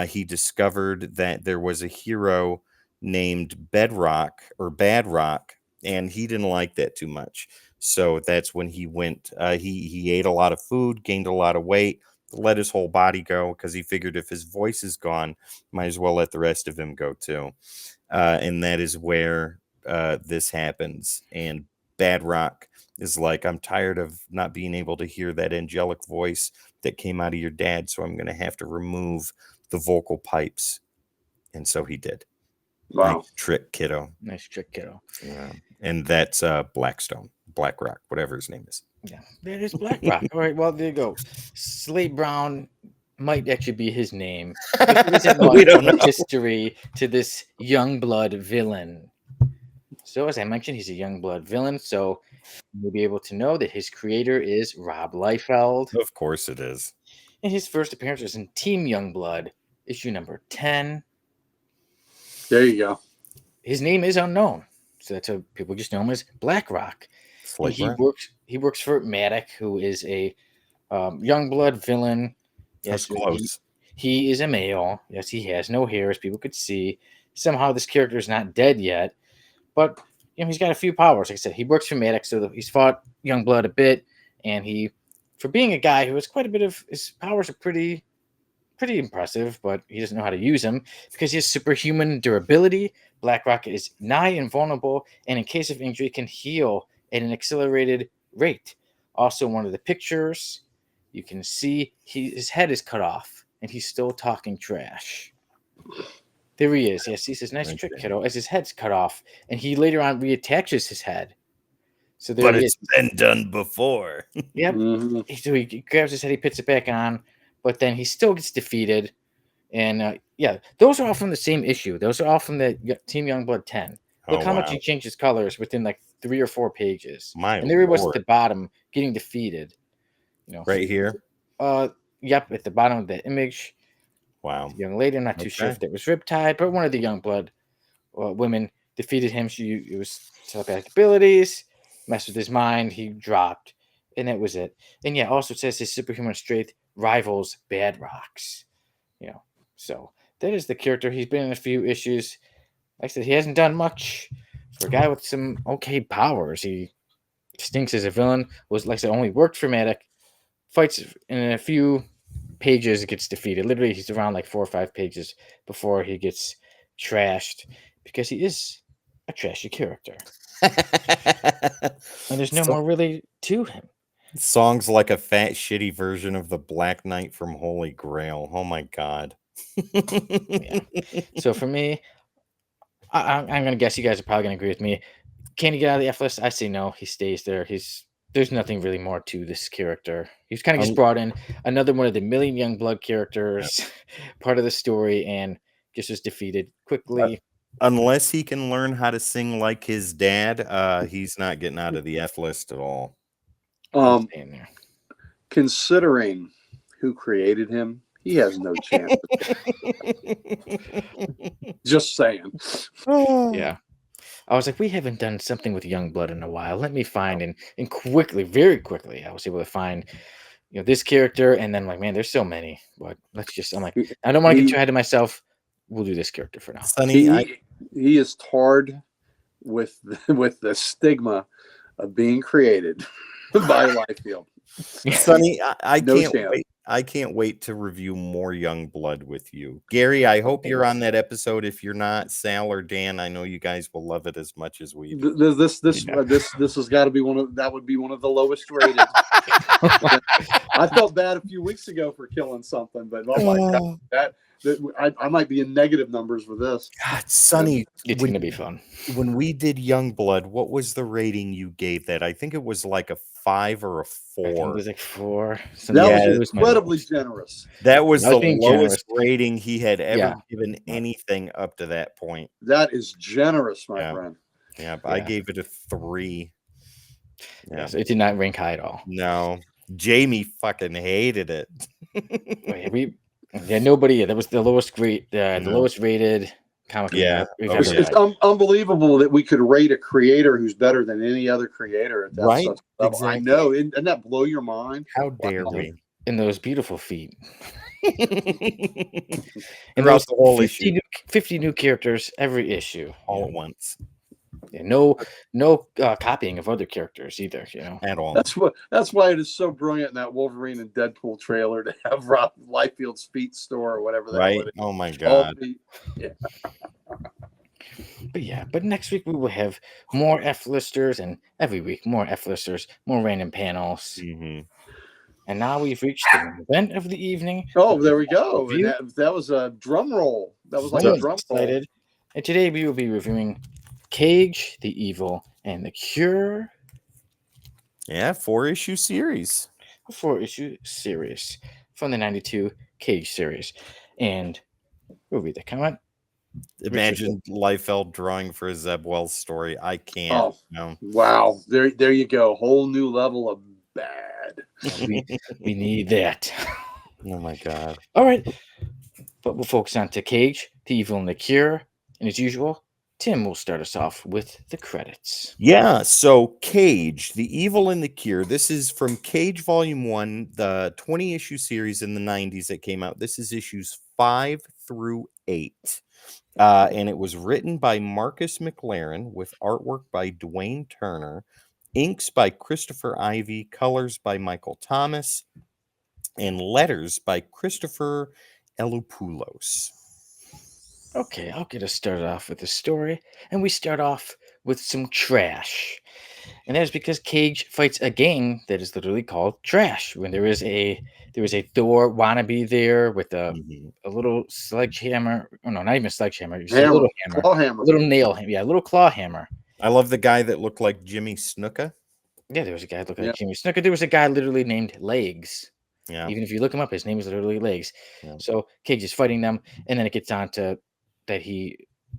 He discovered that there was a hero named Bedrock or Bad Rock, and he didn't like that too much. So that's when he went. He ate a lot of food, gained a lot of weight, let his whole body go because he figured if his voice is gone, might as well let the rest of him go too. And that is where this happens. And Bad Rock is like, I'm tired of not being able to hear that angelic voice that came out of your dad, so I'm going to have to remove the vocal pipes. And so he did. Wow. Nice trick, kiddo. Nice trick, kiddo. Yeah. And that's Blackrock, whatever his name is. Yeah, that is Blackrock. All right, well, there you go. Slate Brown might actually be his name. There isn't We don't know. history to this young blood villain. So, as I mentioned, he's a young blood villain. So, you'll be able to know that his creator is Rob Liefeld. Of course it is. And his first appearance was in Team Youngblood, issue number 10. There you go. His name is unknown, so that's how people just know him as Blackrock. And Slight breath. he works for Matic, who is a Youngblood villain. That's Yes, close. he is a male. Yes, he has no hair, as people could see. Somehow this character is not dead yet, but he's got a few powers. Like I said, he works for Matic, so he's fought Youngblood a bit, and for being a guy who has quite a bit of his powers are pretty impressive, but he doesn't know how to use them because he has superhuman durability. Blackrock is nigh invulnerable, and in case of injury, can heal at an accelerated rate. Also, one of the pictures, you can see his head is cut off, and he's still talking trash. There he is. Yes, he says, "Nice Right trick, there. kiddo," as his head's cut off, and he later on reattaches his head. So there But he it's is. been done before. Yep. Mhm. So he grabs his head, he puts it back on, but then he still gets defeated. And those are all from the same issue. Those are all from the Team Youngblood 10. Look Oh, how much wow. he changed his colors within like 3 or 4 pages. My And there he was at Lord. the bottom getting defeated. Right here. Yep, at the bottom of the image. Wow. The young lady, I'm not too sure if that was Riptide, but one of the Youngblood women defeated him. It was telepathic abilities, messed with his mind, he dropped, and that was it. And also it says his superhuman strength rivals Badrock's. So that is the character. He's been in a few issues. Like I said, he hasn't done much for a guy with some okay powers. He stinks as a villain. Was, like I said, only worked for Matic. Fights in a few pages, gets defeated. Literally, he's around like 4 or 5 pages before he gets trashed because he is a trashy character. And there's no more really to him. Songs like a fat, shitty version of the Black Knight from Holy Grail. Oh my God. Yeah. So for me, I'm going to guess you guys are probably going to agree with me. Can he get out of the F list? I say no. He stays there. There's nothing really more to this character. He's kind of just brought in another one of the million Youngblood characters, part of the story, and just was defeated quickly. Unless he can learn how to sing like his dad, he's not getting out of the F list at all. He's staying there. Considering who created him, he has no chance. Just saying. Yeah. I was like, we haven't done something with Youngblood in a while. Let me find and quickly, very quickly, I was able to find this character, and then like, man, there's so many. But I'm like, I don't want to get too ahead of myself. We'll do this character for now. Sonny, he is tarred with the stigma of being created by Liefeld. Sonny, I No can't chance. wait. I can't wait to review more Youngblood with you. Gary, I hope you're on that episode. If you're not, Sal or Dan, I know you guys will love it as much as we do. This has got to be that would be one of the lowest rated. I felt bad a few weeks ago for killing something, but oh my God, I might be in negative numbers for this. God, Sonny, It's going to be fun. When we did Youngblood, what was the rating you gave that? I think it was like a 5 or a 4. I think it was like 4. That was incredibly generous. That was the lowest generous. rating he had ever given anything up to that point. That is generous, my friend. Yeah, I gave it a 3. Yeah, so it did not rank high at all. No, Jamie fucking hated it. Nobody. That was the lowest rate, the lowest rated comic. It's unbelievable that we could rate a creator who's better than any other creator at that right. level. Exactly. I know, doesn't that blow your mind? How dare we? And those beautiful feet. And those the whole 50 new characters every issue, all at once. Yeah, no copying of other characters either, at all. That's why it is so brilliant in that Wolverine and Deadpool trailer to have Rob Liefeld's feet store or whatever that right. Oh my God. But next week we will have more F-listers, and every week more F-listers, more random panels. Mm-hmm. And now we've reached the event of the evening. Oh, there we go. And that was a drum roll. That was like a drum roll. And today we will be reviewing Cage, the Evil, and the Cure. Yeah, 4-issue series. A 4-issue series from the 92 Cage series. And we'll read the comment. Imagine Liefeld drawing for a Zeb Wells story. I can't. Oh, no. Wow. There you go. Whole new level of bad. We need that. Oh my God. All right, but we'll focus on to Cage, the Evil, and the Cure. And as usual, Tim will start us off with the credits. Yeah, so Cage, The Evil and the Cure. This is from Cage Volume 1, the 20-issue series in the 90s that came out. This is issues 5 through 8. And it was written by Marcus McLaren with artwork by Dwayne Turner, inks by Christopher Ivy, colors by Michael Thomas, and letters by Christopher Elopoulos. Okay, I'll get us started off with the story, and we start off with some trash. And that is because Cage fights a gang that is literally called Trash. When there is a Thor wannabe there with Mhm. a little sledgehammer. Oh no, not even a sledgehammer. Just a Hammer, little hammer, claw a hammer. little nail hammer. Yeah, a little claw hammer. I love the guy that looked like Jimmy Snuka. Yeah, there was a guy looking Yeah. like Jimmy Snooker. There was a guy literally named Legs. Yeah. Even if you look him up, his name is literally Legs. Yeah. So Cage is fighting them, and then it gets on to that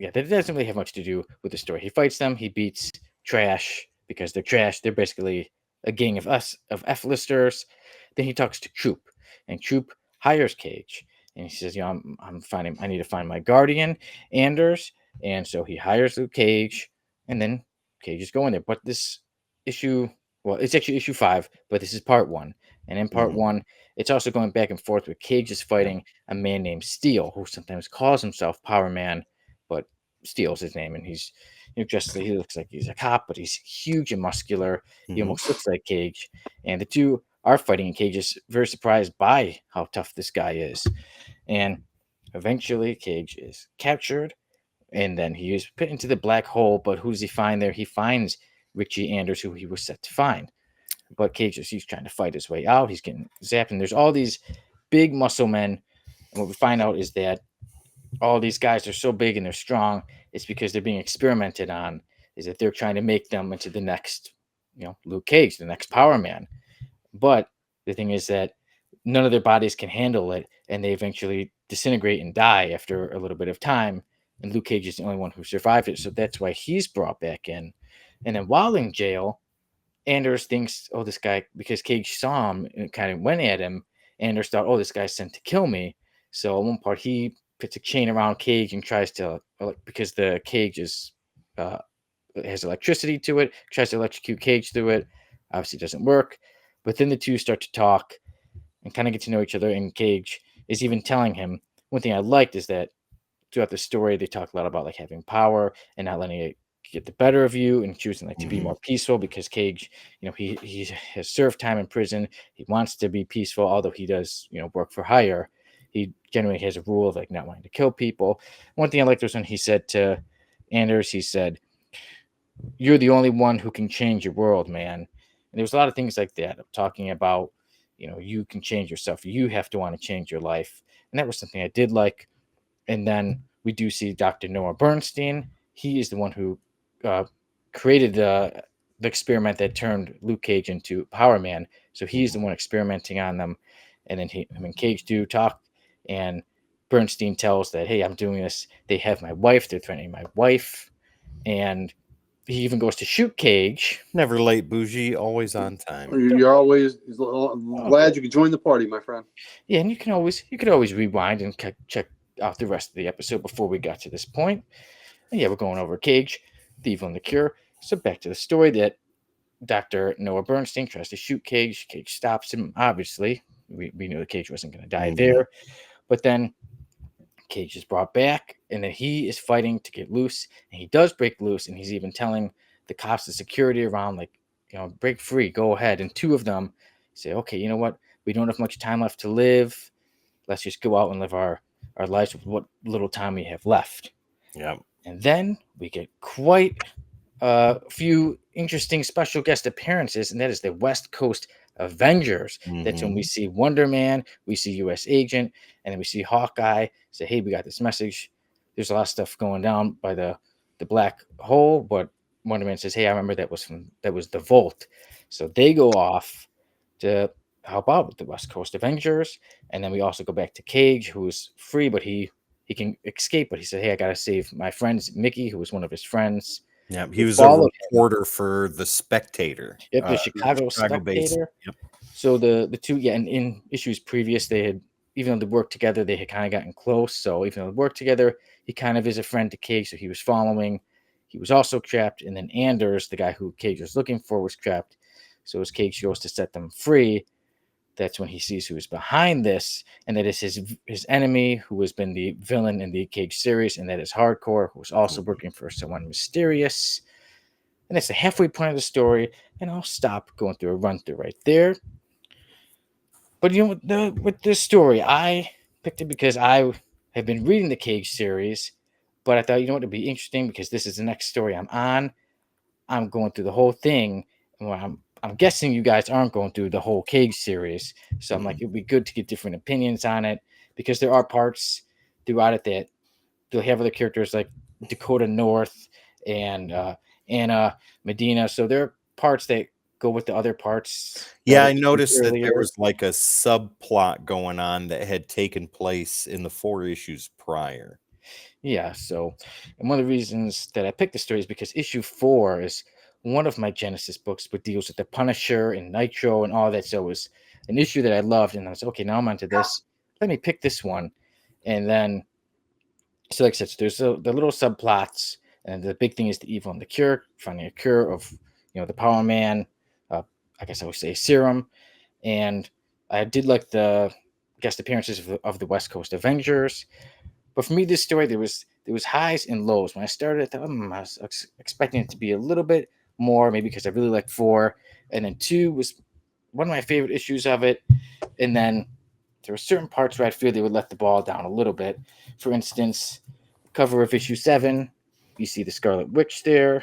that doesn't really have much to do with the story. He fights them, he beats Trash because they're trash. They're basically a gang of F-listers. Then he talks to Troop, and Troop hires Cage, and he says, I need to find my guardian, Anders, and so he hires Luke Cage, and then Cage is going there. But this issue, well, it's actually issue 5, but this is part 1. And in part Mhm. 1, it's also going back and forth with Cage is fighting a man named Steel, who sometimes calls himself Power Man, but Steel's his name. And he's he looks like he's a cop, but he's huge and muscular. He Mhm. almost looks like Cage. And the two are fighting, and Cage is very surprised by how tough this guy is. And eventually, Cage is captured, and then he is put into the black hole. But who does he find there? He finds Richie Anders, who he was set to find. But Cage he's trying to fight his way out. He's getting zapped, and there's all these big muscle men. And what we find out is that all these guys are so big and they're strong. It's because they're being experimented on. Is that they're trying to make them into the next, Luke Cage, the next Power Man. But the thing is that none of their bodies can handle it, and they eventually disintegrate and die after a little bit of time. And Luke Cage is the only one who survived it, so that's why he's brought back in. And then while in jail, Anders thinks, oh, this guy, because Cage saw him and kind of went at him, Anders thought, oh, this guy's sent to kill me. So at one part, he puts a chain around Cage and tries to, because the cage is, has electricity to it, tries to electrocute Cage through it. Obviously, doesn't work. But then the two start to talk and kind of get to know each other. And Cage is even telling him, one thing I liked is that throughout the story, they talk a lot about like having power and not letting it get the better of you and choosing like to be Mhm. more peaceful because Cage, he has served time in prison. He wants to be peaceful, although he does, work for hire. He generally has a rule of like not wanting to kill people. One thing I liked was when he said to Anders, he said, "You're the only one who can change your world, man." And there was a lot of things like that talking about, you can change yourself. You have to want to change your life. And that was something I did like. And then we do see Dr. Noah Bernstein. He is the one who uh, created the experiment that turned Luke Cage into Power Man. So he's the one experimenting on them. And then him and Cage do talk. And Bernstein tells that, hey, I'm doing this. They have my wife. They're threatening my wife. And he even goes to shoot Cage. Never late, bougie, always on time. You're always Okay. glad you could join the party, my friend. Yeah, and you could always rewind and check out the rest of the episode before we got to this point. And yeah, we're going over Cage, the Evil and the Cure. So back to the story that Dr. Noah Bernstein tries to shoot Cage. Cage stops him. Obviously, we knew the Cage wasn't going to die Mhm. there. But then Cage is brought back, and then he is fighting to get loose. And he does break loose, and he's even telling the cops, the security around, like, break free, go ahead. And two of them say, okay, you know what? We don't have much time left to live. Let's just go out and live our lives with what little time we have left. Yeah. And then we get quite a few interesting special guest appearances, and that is the West Coast Avengers. That's when we Mhm. see Wonder Man, we see US Agent, and then we see Hawkeye say, hey, we got this message. There's a lot of stuff going down by the black hole, but Wonder Man says, hey, I remember that was the Volt. So they go off to help out with the West Coast Avengers. And then we also go back to Cage, who is free, but he can escape. But he said, hey, I got to save my friends, Mickey, who was one of his friends. Yeah. They He was a followed him. reporter for the Spectator. Yep, the Chicago Chicago based. Spectator. Yep. So the two, yeah, and in issues previous, they had even though they worked together, they had kind of gotten close. So even though they worked together, he kind of is a friend to Cage. So he was following. He was also trapped. And then Anders, the guy who Cage was looking for, was trapped. So as Cage goes to set them free, that's when he sees who is behind this, and that is his enemy, who has been the villain in the Cage series, and that is Hardcore, who is also working for someone mysterious. And that's the halfway point of the story, and I'll stop going through a run through right there. But with this story, I picked it because I have been reading the Cage series, but I thought, it'd be interesting because this is the next story I'm on. I'm going through the whole thing, and I'm guessing you guys aren't going through the whole Cage series. So I'm like, it'd be good to get different opinions on it, because there are parts throughout it that they'll have other characters like Dakota North and Anna Medina. So there are parts that go with the other parts. Yeah, I noticed that there earlier. was like a subplot going on that had taken place in the 4 issues prior. Yeah, so, and one of the reasons that I picked the story is because issue 4 is one of my Genesis books, but deals with the Punisher and Nitro and all that. So it was an issue that I loved, and I was okay. Now I'm onto this. Let me pick this one, and then, so like I said, so there's the little subplots, and the big thing is the evil and the cure, finding a cure of the Power Man. I guess I would say serum, and I did like the guest appearances of the West Coast Avengers. But for me, this story, there was highs and lows. When I started, I thought I was expecting it to be a little bit more, maybe because I really liked 4, and then 2 was one of my favorite issues of it. And then there were certain parts where I feel they would let the ball down a little bit. For instance, cover of issue 7, you see the Scarlet Witch there,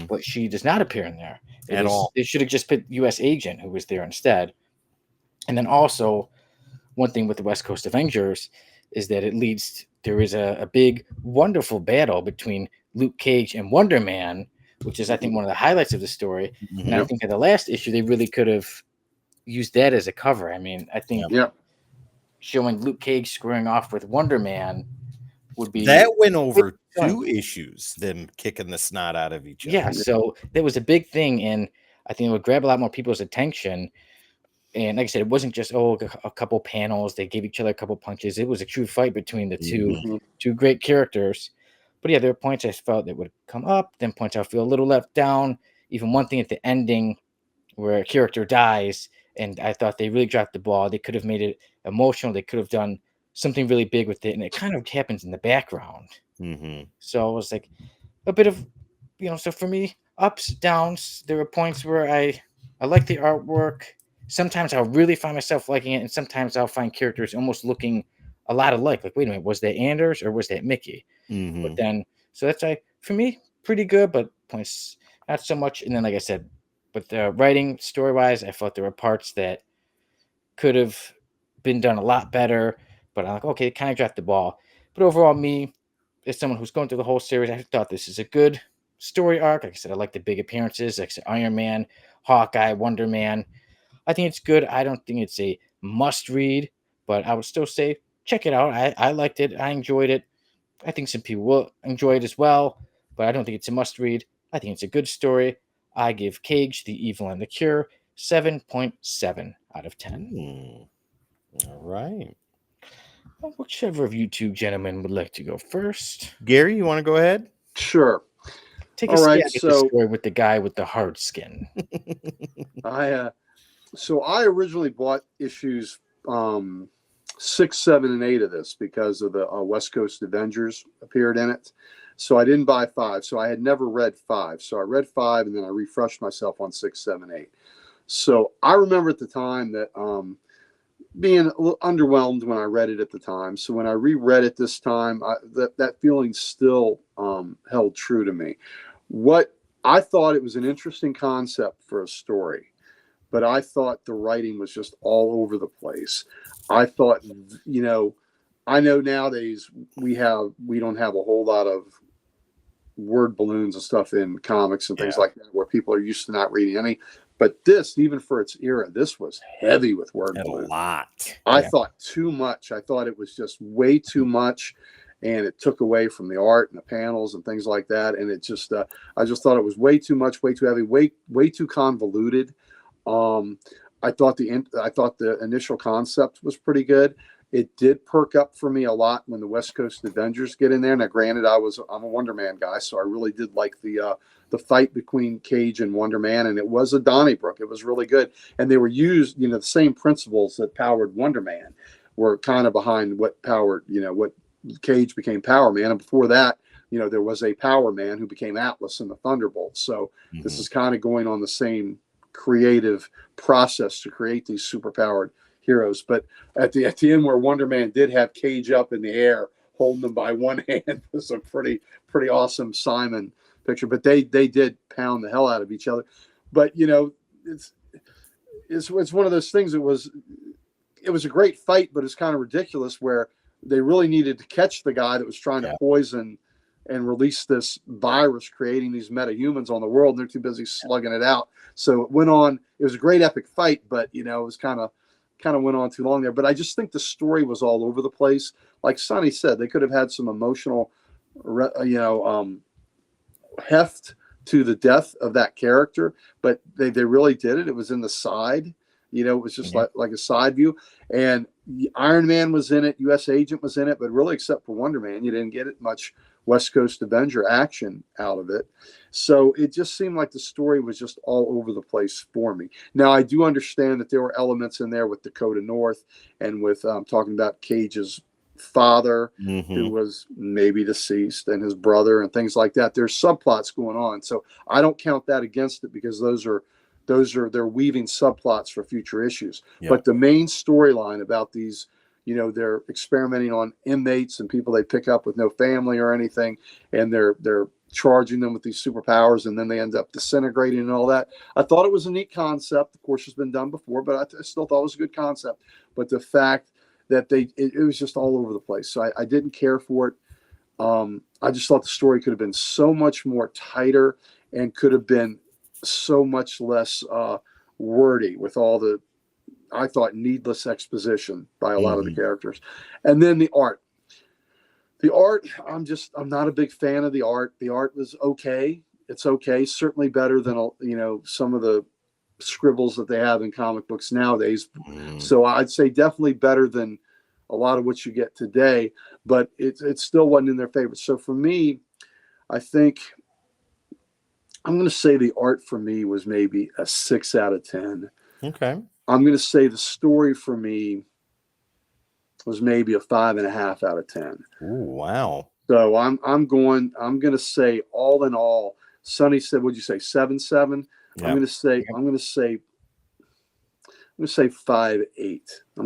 but she does not appear in there At all. They should have just put U.S. Agent, who was there instead. And then also, one thing with the West Coast Avengers is that there is a big, wonderful battle between Luke Cage and Wonder Man, which is, I think, one of the highlights of the story. And I think at the last issue, they really could have used that as a cover. I mean, I think showing Luke Cage squaring off with Wonder Man would be... That went over 2 issues, them kicking the snot out of each other. Yeah, so that was a big thing, and I think it would grab a lot more people's attention. And like I said, it wasn't just a couple panels. They gave each other a couple punches. It was a true fight between the two great characters. But yeah, there are points I felt that would come up, then points I feel a little left down. Even one thing at the ending where a character dies, and I thought they really dropped the ball. They could have made it emotional. They could have done something really big with it, and it kind of happens in the background. So it was like a bit of, so for me, ups, downs. There were points where I like the artwork. Sometimes I'll really find myself liking it, and sometimes I'll find characters almost looking a lot alike. Like, wait a minute, was that Anders or was that Mickey? But then, so that's for me, pretty good, but points not so much. And then, like I said, with the writing, story-wise, I felt there were parts that could have been done a lot better, but I'm like, okay, kind of dropped the ball. But overall, me, as someone who's going through the whole series, I thought this is a good story arc. Like I said, I like the big appearances, like I said, Iron Man, Hawkeye, Wonder Man. I think it's good. I don't think it's a must read, but I would still say check it out. I liked it. I enjoyed it. I think some people will enjoy it as well, but I don't think it's a must read. I think it's a good story. I give Cage, the Evil and the Cure 7.7 out of 10. All right. Well, whichever of you two gentlemen would like to go first. Gary, you want to go ahead? Sure. Take a stab at the story with the guy with the hard skin. So I originally bought issues 6, 7, and 8 of this because of the West Coast Avengers appeared in it. So I didn't buy 5. So I had never read 5. So I read 5, and then I refreshed myself on 6, 7, 8. So I remember at the time that being a little underwhelmed when I read it at the time. So when I reread it this time, that feeling still held true to me. What I thought, it was an interesting concept for a story, but I thought the writing was just all over the place. I thought, I know nowadays we don't have a whole lot of word balloons and stuff in comics and things like that, where people are used to not reading any. But this, even for its era, this was heavy with word balloons. A lot. I thought too much. I thought it was just way too much, and it took away from the art and the panels and things like that. And it just, I just thought it was way too much, way too heavy, way too convoluted. I thought the initial concept was pretty good, It did perk up for me a lot when the West Coast Avengers get in there. Now, granted, I'm a Wonder Man guy, so I really did like the fight between Cage and Wonder Man, and it was a Donnybrook. It was really good, and they were used, the same principles that powered Wonder Man were kind of behind what powered, what Cage became Power Man, and before that, there was a Power Man who became Atlas and the Thunderbolts. So this is kind of going on the same creative process to create these superpowered heroes. But at the end, where Wonder Man did have Cage up in the air, holding them by one hand, was a pretty awesome Simon picture. But they did pound the hell out of each other. But it's one of those things. It was a great fight, but it's kind of ridiculous where they really needed to catch the guy that was trying to poison and release this virus, creating these metahumans on the world. And they're too busy slugging it out. So it went on. It was a great epic fight, but it was kind of went on too long there. But I just think the story was all over the place. Like Sonny said, they could have had some emotional, heft to the death of that character, but they really did it. It was in the side. It was just like a side view. And Iron Man was in it. U.S. Agent was in it. But really, except for Wonder Man, you didn't get it much West Coast Avenger action out of it. So it just seemed like the story was just all over the place for me. Now, I do understand that there were elements in there with Dakota North and with talking about Cage's father, who was maybe deceased, and his brother and things like that. There's subplots going on. So I don't count that against it, because they're weaving subplots for future issues. But the main storyline about these, they're experimenting on inmates and people they pick up with no family or anything, and they're charging them with these superpowers, and then they end up disintegrating and all that. I thought it was a neat concept. Of course, it's been done before, but I still thought it was a good concept. But the fact that it was just all over the place. So I didn't care for it. I just thought the story could have been so much more tighter and could have been so much less wordy with all the, I thought, needless exposition by a lot of the characters. And then the art, I'm not a big fan of the art. The art was okay. It's okay. Certainly better than, some of the scribbles that they have in comic books nowadays. So I'd say definitely better than a lot of what you get today, but it still wasn't in their favor. So for me, I think I'm going to say the art for me was maybe a 6 out of 10. Okay. I'm going to say the story for me was maybe a 5.5 out of 10. Ooh, wow. So I'm going to say, all in all, Sonny said, what'd you say, 7.7? Yep. I'm going to say 5.8. I'm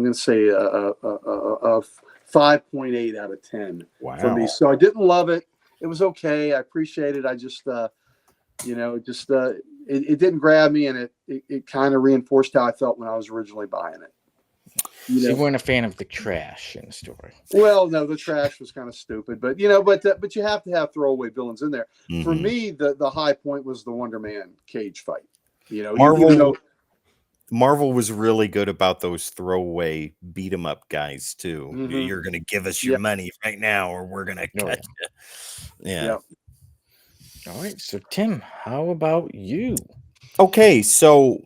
going to say a 5.8 out of 10 for me. So I didn't love it. It was okay. I appreciate it. I just, it didn't grab me, and it kind of reinforced how I felt when I was originally buying it. So you weren't a fan of the trash in the story. Well, no, the trash was kind of stupid, but you have to have throwaway villains in there. For me, the high point was the Wonder Man Cage fight. Marvel was really good about those throwaway beat 'em up guys too. You're going to give us your money right now, or we're going to cut you. Yeah. All right. So Tim, how about you? Okay, so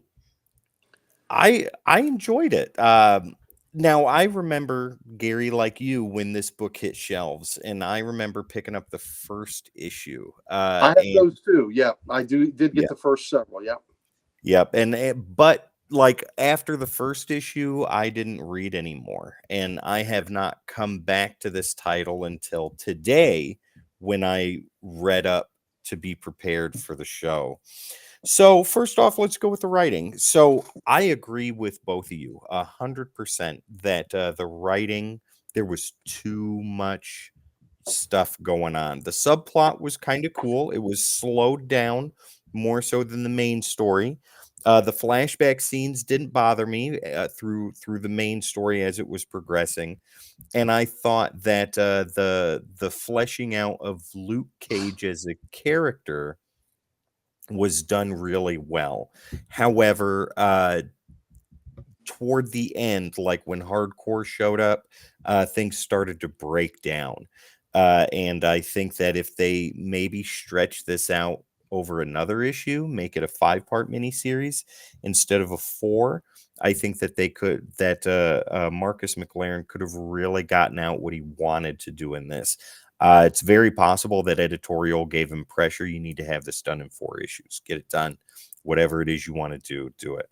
I enjoyed it. Now, I remember, Gary, like you, when this book hit shelves, and I remember picking up the first issue. I have those too. Yeah, I did get the first several. Yeah. Yep. But like after the first issue, I didn't read anymore. And I have not come back to this title until today, when I read up to be prepared for the show. So first off, let's go with the writing. So I agree with both of you 100% that the writing, there was too much stuff going on. The subplot was kind of cool. It was slowed down more so than the main story. The flashback scenes didn't bother me through the main story as it was progressing. And I thought that the fleshing out of Luke Cage as a character was done really well. However, toward the end, like when Hardcore showed up, things started to break down. And I think that if they maybe stretch this out over another issue, make it a 5-part miniseries instead of a 4. I think that Marcus McLaren could have really gotten out what he wanted to do in this. It's very possible that editorial gave him pressure. You need to have this done in 4 issues. Get it done. Whatever it is you want to do it.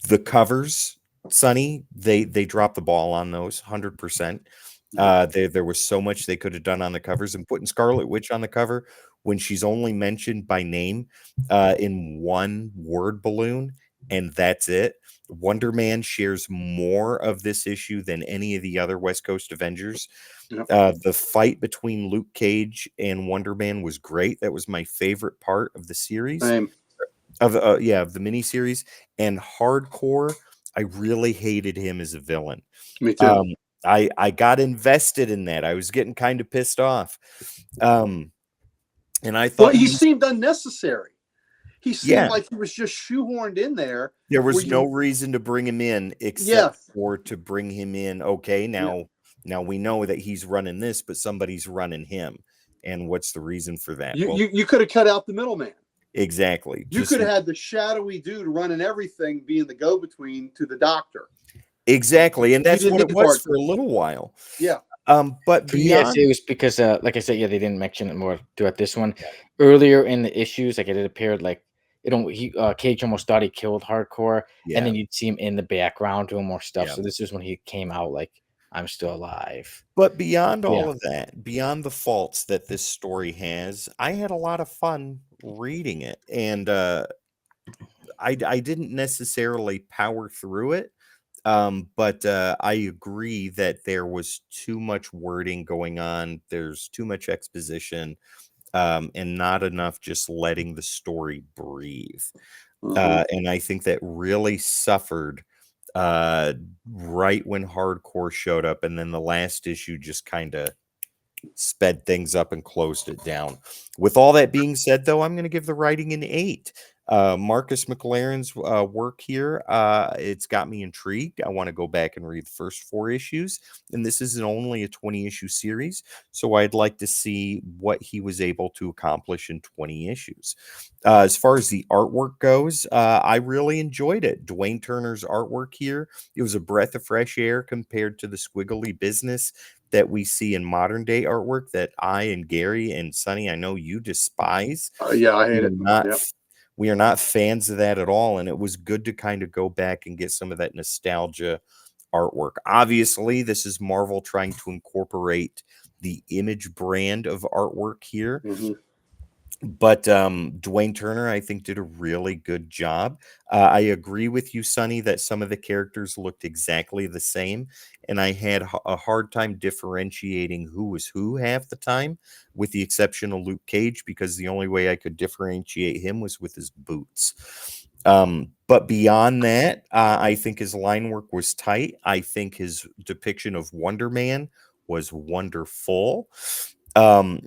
The covers, Sonny, they dropped the ball on those 100%. There was so much they could have done on the covers, and putting Scarlet Witch on the cover when she's only mentioned by name in one word balloon, and that's it. Wonder Man shares more of this issue than any of the other West Coast Avengers. Yep. The fight between Luke Cage and Wonder Man was great. That was my favorite part of the series. Of the miniseries. And Hardcore, I really hated him as a villain. Me too. I got invested in that. I was getting kind of pissed off. And I thought he seemed unnecessary. He seemed like he was just shoehorned in there. There was no reason to bring him in except for to bring him in. Okay, now we know that he's running this, but somebody's running him. And what's the reason for that? You could have cut out the middleman. Exactly. You could have had the shadowy dude running everything, being the go-between to the Doctor. Exactly, and that's what it was for a little while. Yeah. But yes, it was because, like I said, they didn't mention it more throughout this one. Earlier in the issues, like it appeared like Cage almost thought he killed Hardcore, and then you'd see him in the background doing more stuff. So this is when he came out like, I'm still alive. But beyond all of that, beyond the faults that this story has, I had a lot of fun reading it, and I didn't necessarily power through it. But I agree that there was too much wording going on. There's too much exposition, and not enough just letting the story breathe. And I think that really suffered right when Hardcore showed up, and then the last issue just kind of sped things up and closed it down. With all that being said, though, I'm going to give the writing an 8. Marcus McLaren's work here, it's got me intrigued. I want to go back and read the first 4 issues, and this is only a 20-issue series, so I'd like to see what he was able to accomplish in 20 issues. As far as the artwork goes, I really enjoyed it. Dwayne Turner's artwork here, it was a breath of fresh air compared to the squiggly business that we see in modern day artwork that I and Gary and Sonny, I know you despise. I hate it. We are not fans of that at all, and it was good to kind of go back and get some of that nostalgia artwork. Obviously, this is Marvel trying to incorporate the Image brand of artwork here. But Dwayne Turner, I think, did a really good job. I agree with you, Sonny, that some of the characters looked exactly the same, and I had a hard time differentiating who was who half the time, with the exception of Luke Cage, because the only way I could differentiate him was with his boots. But beyond that, I think his line work was tight. I think his depiction of Wonder Man was wonderful.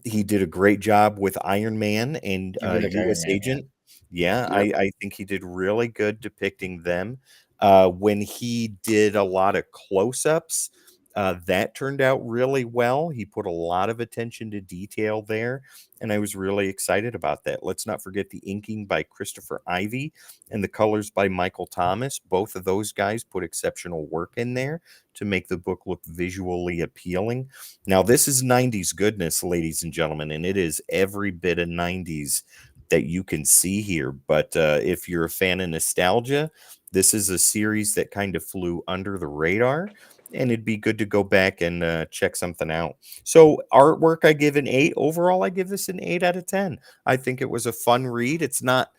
He did a great job with Iron Man and US Agent. I think he did really good depicting them. When he did a lot of close-ups, that turned out really well. He put a lot of attention to detail there, and I was really excited about that. Let's not forget the inking by Christopher Ivey and the colors by Michael Thomas. Both of those guys put exceptional work in there to make the book look visually appealing. Now, this is 90s goodness, ladies and gentlemen, and it is every bit of 90s that you can see here. But if you're a fan of nostalgia, this is a series that kind of flew under the radar, and it'd be good to go back and check something out. So artwork, I give an 8. Overall, I give this an 8 out of 10. I think it was a fun read. It's not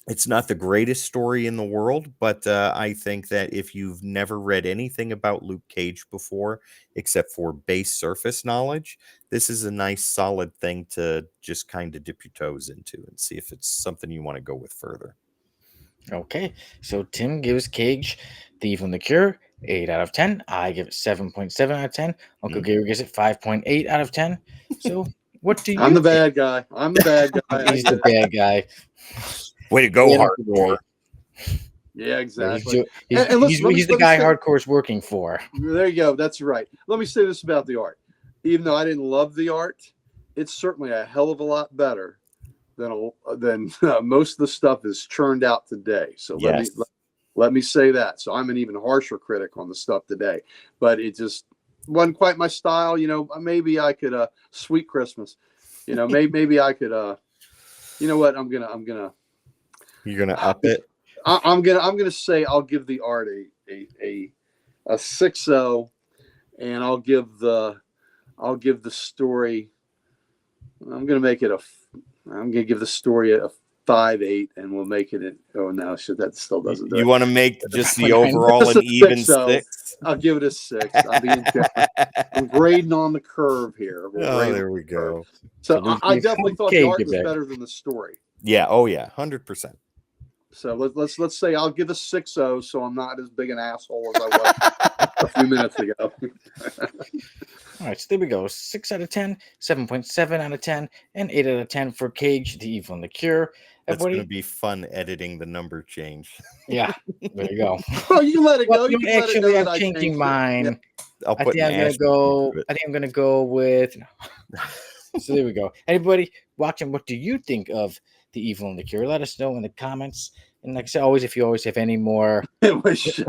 the greatest story in the world, but I think that if you've never read anything about Luke Cage before, except for base surface knowledge, this is a nice solid thing to just kind of dip your toes into and see if it's something you want to go with further. Okay, so Tim gives Cage Thief and the Cure 8 out of 10. I give it 7.7 out of 10. Uncle Gary gives it 5.8 out of 10. So what do you I'm the bad guy. I'm the bad guy. He's the bad guy. Way to go, Hardcore. Yeah, exactly. He's the guy Hardcore's working for. There you go. That's right. Let me say this about the art. Even though I didn't love the art, it's certainly a hell of a lot better than most of the stuff is churned out today. So Yes. let me say that. So I'm an even harsher critic on the stuff today, but it just wasn't quite my style. Maybe I could Sweet Christmas. Maybe I could. You know what? You're gonna up it. I'm gonna say I'll give the art a 6.0, and I'll give the story. I'm gonna give the story a 5.8, and we'll make it. Oh no, shit, that still doesn't do it. You want to make just the overall an even 6? I'll give it a 6. I'm grading on the curve here. There we go. So I definitely thought the art was better than the story. Yeah. Oh yeah. 100%. So let's say I'll give a 6.0, so I'm not as big an asshole as I was a few minutes ago. All right, so there we go. 6 out of 10, 7.7 out of 10, and 8 out of 10 for Cage, the Evil and the Cure. That's going to be fun editing the number change. Yeah, there you go. Oh, you can let it go. You actually, I'm changing mine. Yeah. I think I'm gonna go with. So there we go. Anybody watching, what do you think of the Evil and the Cure? Let us know in the comments. And like I said, if you always have any more, if you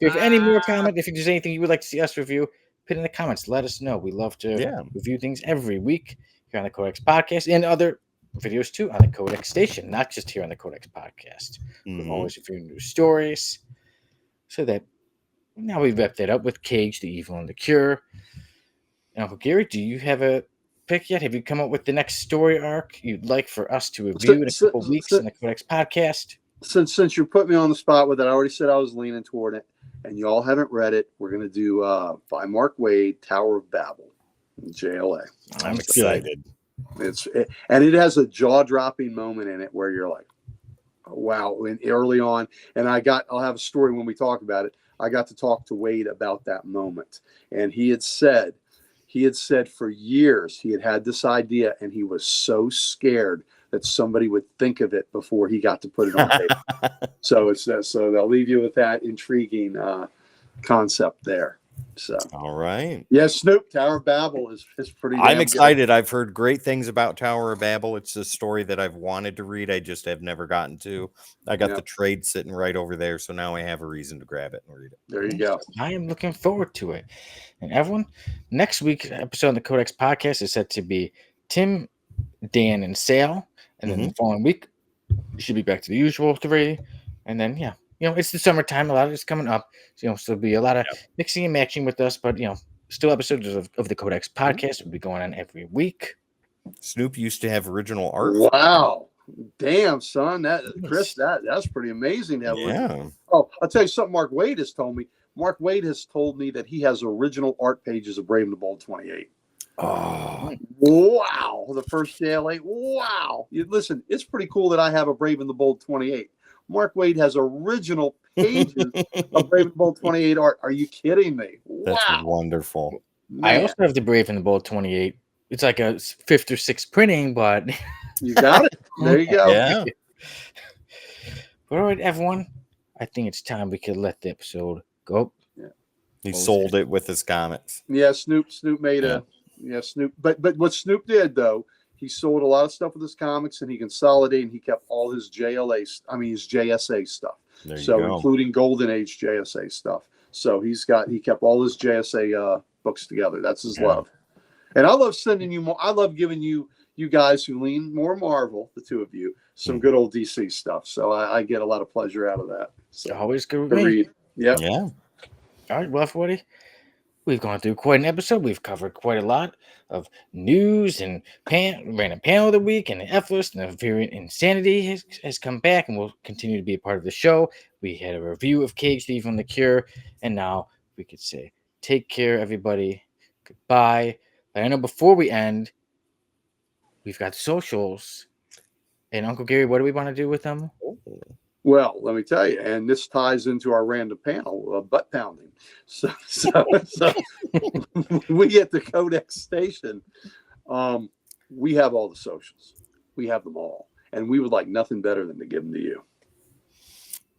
have any more comment, if there's anything you would like to see us review, put in the comments. Let us know. We love to review things every week here on the Codex Podcast and other videos too on the Codex Station, not just here on the Codex Podcast. We're always reviewing new stories. So that now we've wrapped that up with Cage, the Evil and the Cure. And Uncle Gary, do you have a pick yet? Have you come up with the next story arc you'd like for us to review in a couple weeks on the Codex Podcast? Since you put me on the spot with it, I already said I was leaning toward it, and you all haven't read it. We're going to do by Mark Waid, Tower of Babel, JLA. I'm excited. And it has a jaw-dropping moment in it where you're like, oh, wow, and early on, and I'll have a story when we talk about it. I got to talk to Waid about that moment, and he had said for years he had this idea, and he was so scared that somebody would think of it before he got to put it on paper. So they'll leave you with that intriguing concept there. So all right, yeah, Snoop, Tower of Babel is pretty. I'm excited. Good. I've heard great things about Tower of Babel. It's a story that I've wanted to read. I just have never gotten to. I got the trade sitting right over there, so now I have a reason to grab it and read it. There you go. I am looking forward to it. And everyone, next week's episode on the Codex Podcast is set to be Tim, Dan, and Sale, and then the following week we should be back to the usual 3. And then it's the summertime. A lot of it's coming up. So, so there'll be a lot of mixing and matching with us, but still episodes of the Codex Podcast will be going on every week. Snoop used to have original art. Wow. Damn, son. That's pretty amazing. Oh, I'll tell you something Mark Waid has told me. Mark Waid has told me that he has original art pages of Brave and the Bold 28. Oh, wow. The first JLA. Wow. Listen, it's pretty cool that I have a Brave and the Bold 28. Mark Waid has original pages of Brave and the Bold 28 art. Are you kidding me? That's wonderful. Man. I also have the Brave and the Bold 28. It's like a 5th or 6th printing, but you got it. There you go. Yeah. But all right, everyone. I think it's time we could let the episode go. Yeah. He sold it with his comics. Yeah, Snoop made Snoop. But what Snoop did though, he sold a lot of stuff with his comics, and he consolidated, and he kept all his his JSA stuff. Including Golden Age JSA stuff. So he kept all his JSA books together. That's his love. And I love sending you more. I love giving you guys who lean more Marvel, the two of you, some good old DC stuff. So I get a lot of pleasure out of that. So always good to read. Yeah. All right, well, everybody, we've gone through quite an episode. We've covered quite a lot of news and random panel of the week, and the F-list and the Variant Insanity has come back and will continue to be a part of the show. We had a review of Cage, the Evil and the Cure, and now we could say, take care, everybody. Goodbye. But I know before we end, we've got socials. And Uncle Gary, what do we want to do with them? Well, let me tell you, and this ties into our random panel, butt pounding. So we at the Codex Station, we have all the socials. We have them all. And we would like nothing better than to give them to you.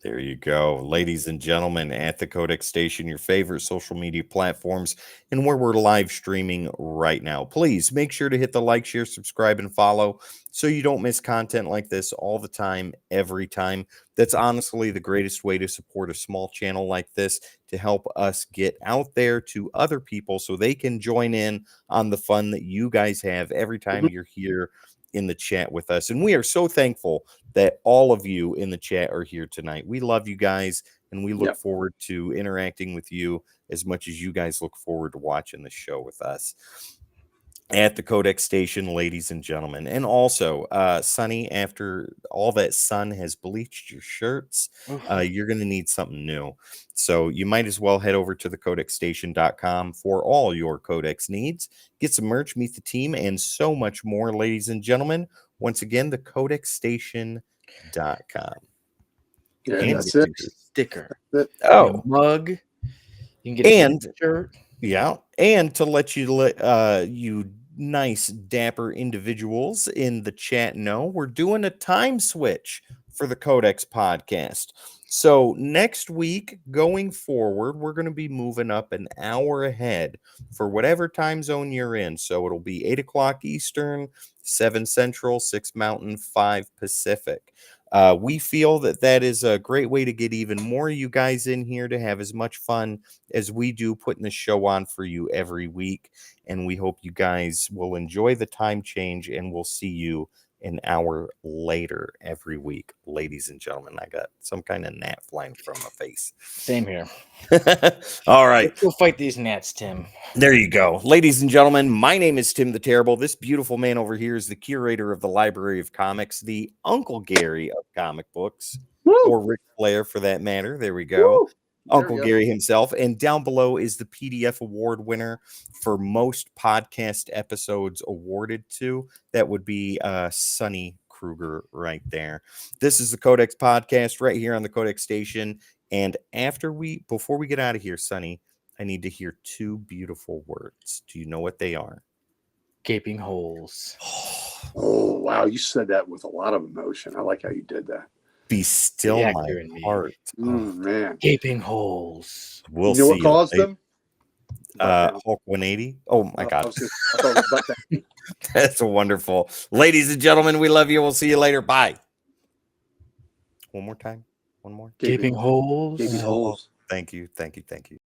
There you go. Ladies and gentlemen, at the Codex Station, your favorite social media platforms, and where we're live streaming right now. Please make sure to hit the like, share, subscribe, and follow so you don't miss content like this all the time, every time. That's honestly the greatest way to support a small channel like this, to help us get out there to other people so they can join in on the fun that you guys have every time you're here in the chat with us. And we are so thankful that all of you in the chat are here tonight. We love you guys, and we look forward to interacting with you as much as you guys look forward to watching the show with us at the Codex Station, ladies and gentlemen. And also, Sonny, after all that sun has bleached your shirts, you're going to need something new. So you might as well head over to thecodexstation.com for all your Codex needs. Get some merch, meet the team, and so much more, ladies and gentlemen. Once again, thecodexstation.com. Yeah, And that's it. Sticker. Oh, mug. You can get a shirt. Yeah, and to let you you nice dapper individuals in the chat know, we're doing a time switch for the Codex podcast. So next week, going forward, we're going to be moving up an hour ahead for whatever time zone you're in. So it'll be 8 o'clock Eastern, 7 Central, 6 Mountain, 5 Pacific. We feel that is a great way to get even more of you guys in here to have as much fun as we do putting the show on for you every week. And we hope you guys will enjoy the time change, and we'll see you an hour later every week. Ladies and gentlemen, I got some kind of gnat flying from my face. Same here. All right. Let's go fight these gnats, Tim. There you go. Ladies and gentlemen, my name is Tim the Terrible. This beautiful man over here is the curator of the Library of Comics, the Uncle Gary of comic books, or Ric Flair for that matter. There we go. Uncle Gary himself. And down below is the PDF award winner for most podcast episodes awarded to. That would be Sonny Kruger right there. This is the Codex podcast right here on the Codex Station. And before we get out of here, Sonny, I need to hear 2 beautiful words. Do you know what they are? Gaping holes. Oh, wow. You said that with a lot of emotion. I like how you did that. Be still my heart. Man. Gaping holes. We'll you know see. What caused them? Hulk 180. Oh my God. I thought it was That's wonderful. Ladies and gentlemen, we love you. We'll see you later. Bye. One more time. One more. Gaping holes. Gaping holes. Thank you. Thank you. Thank you.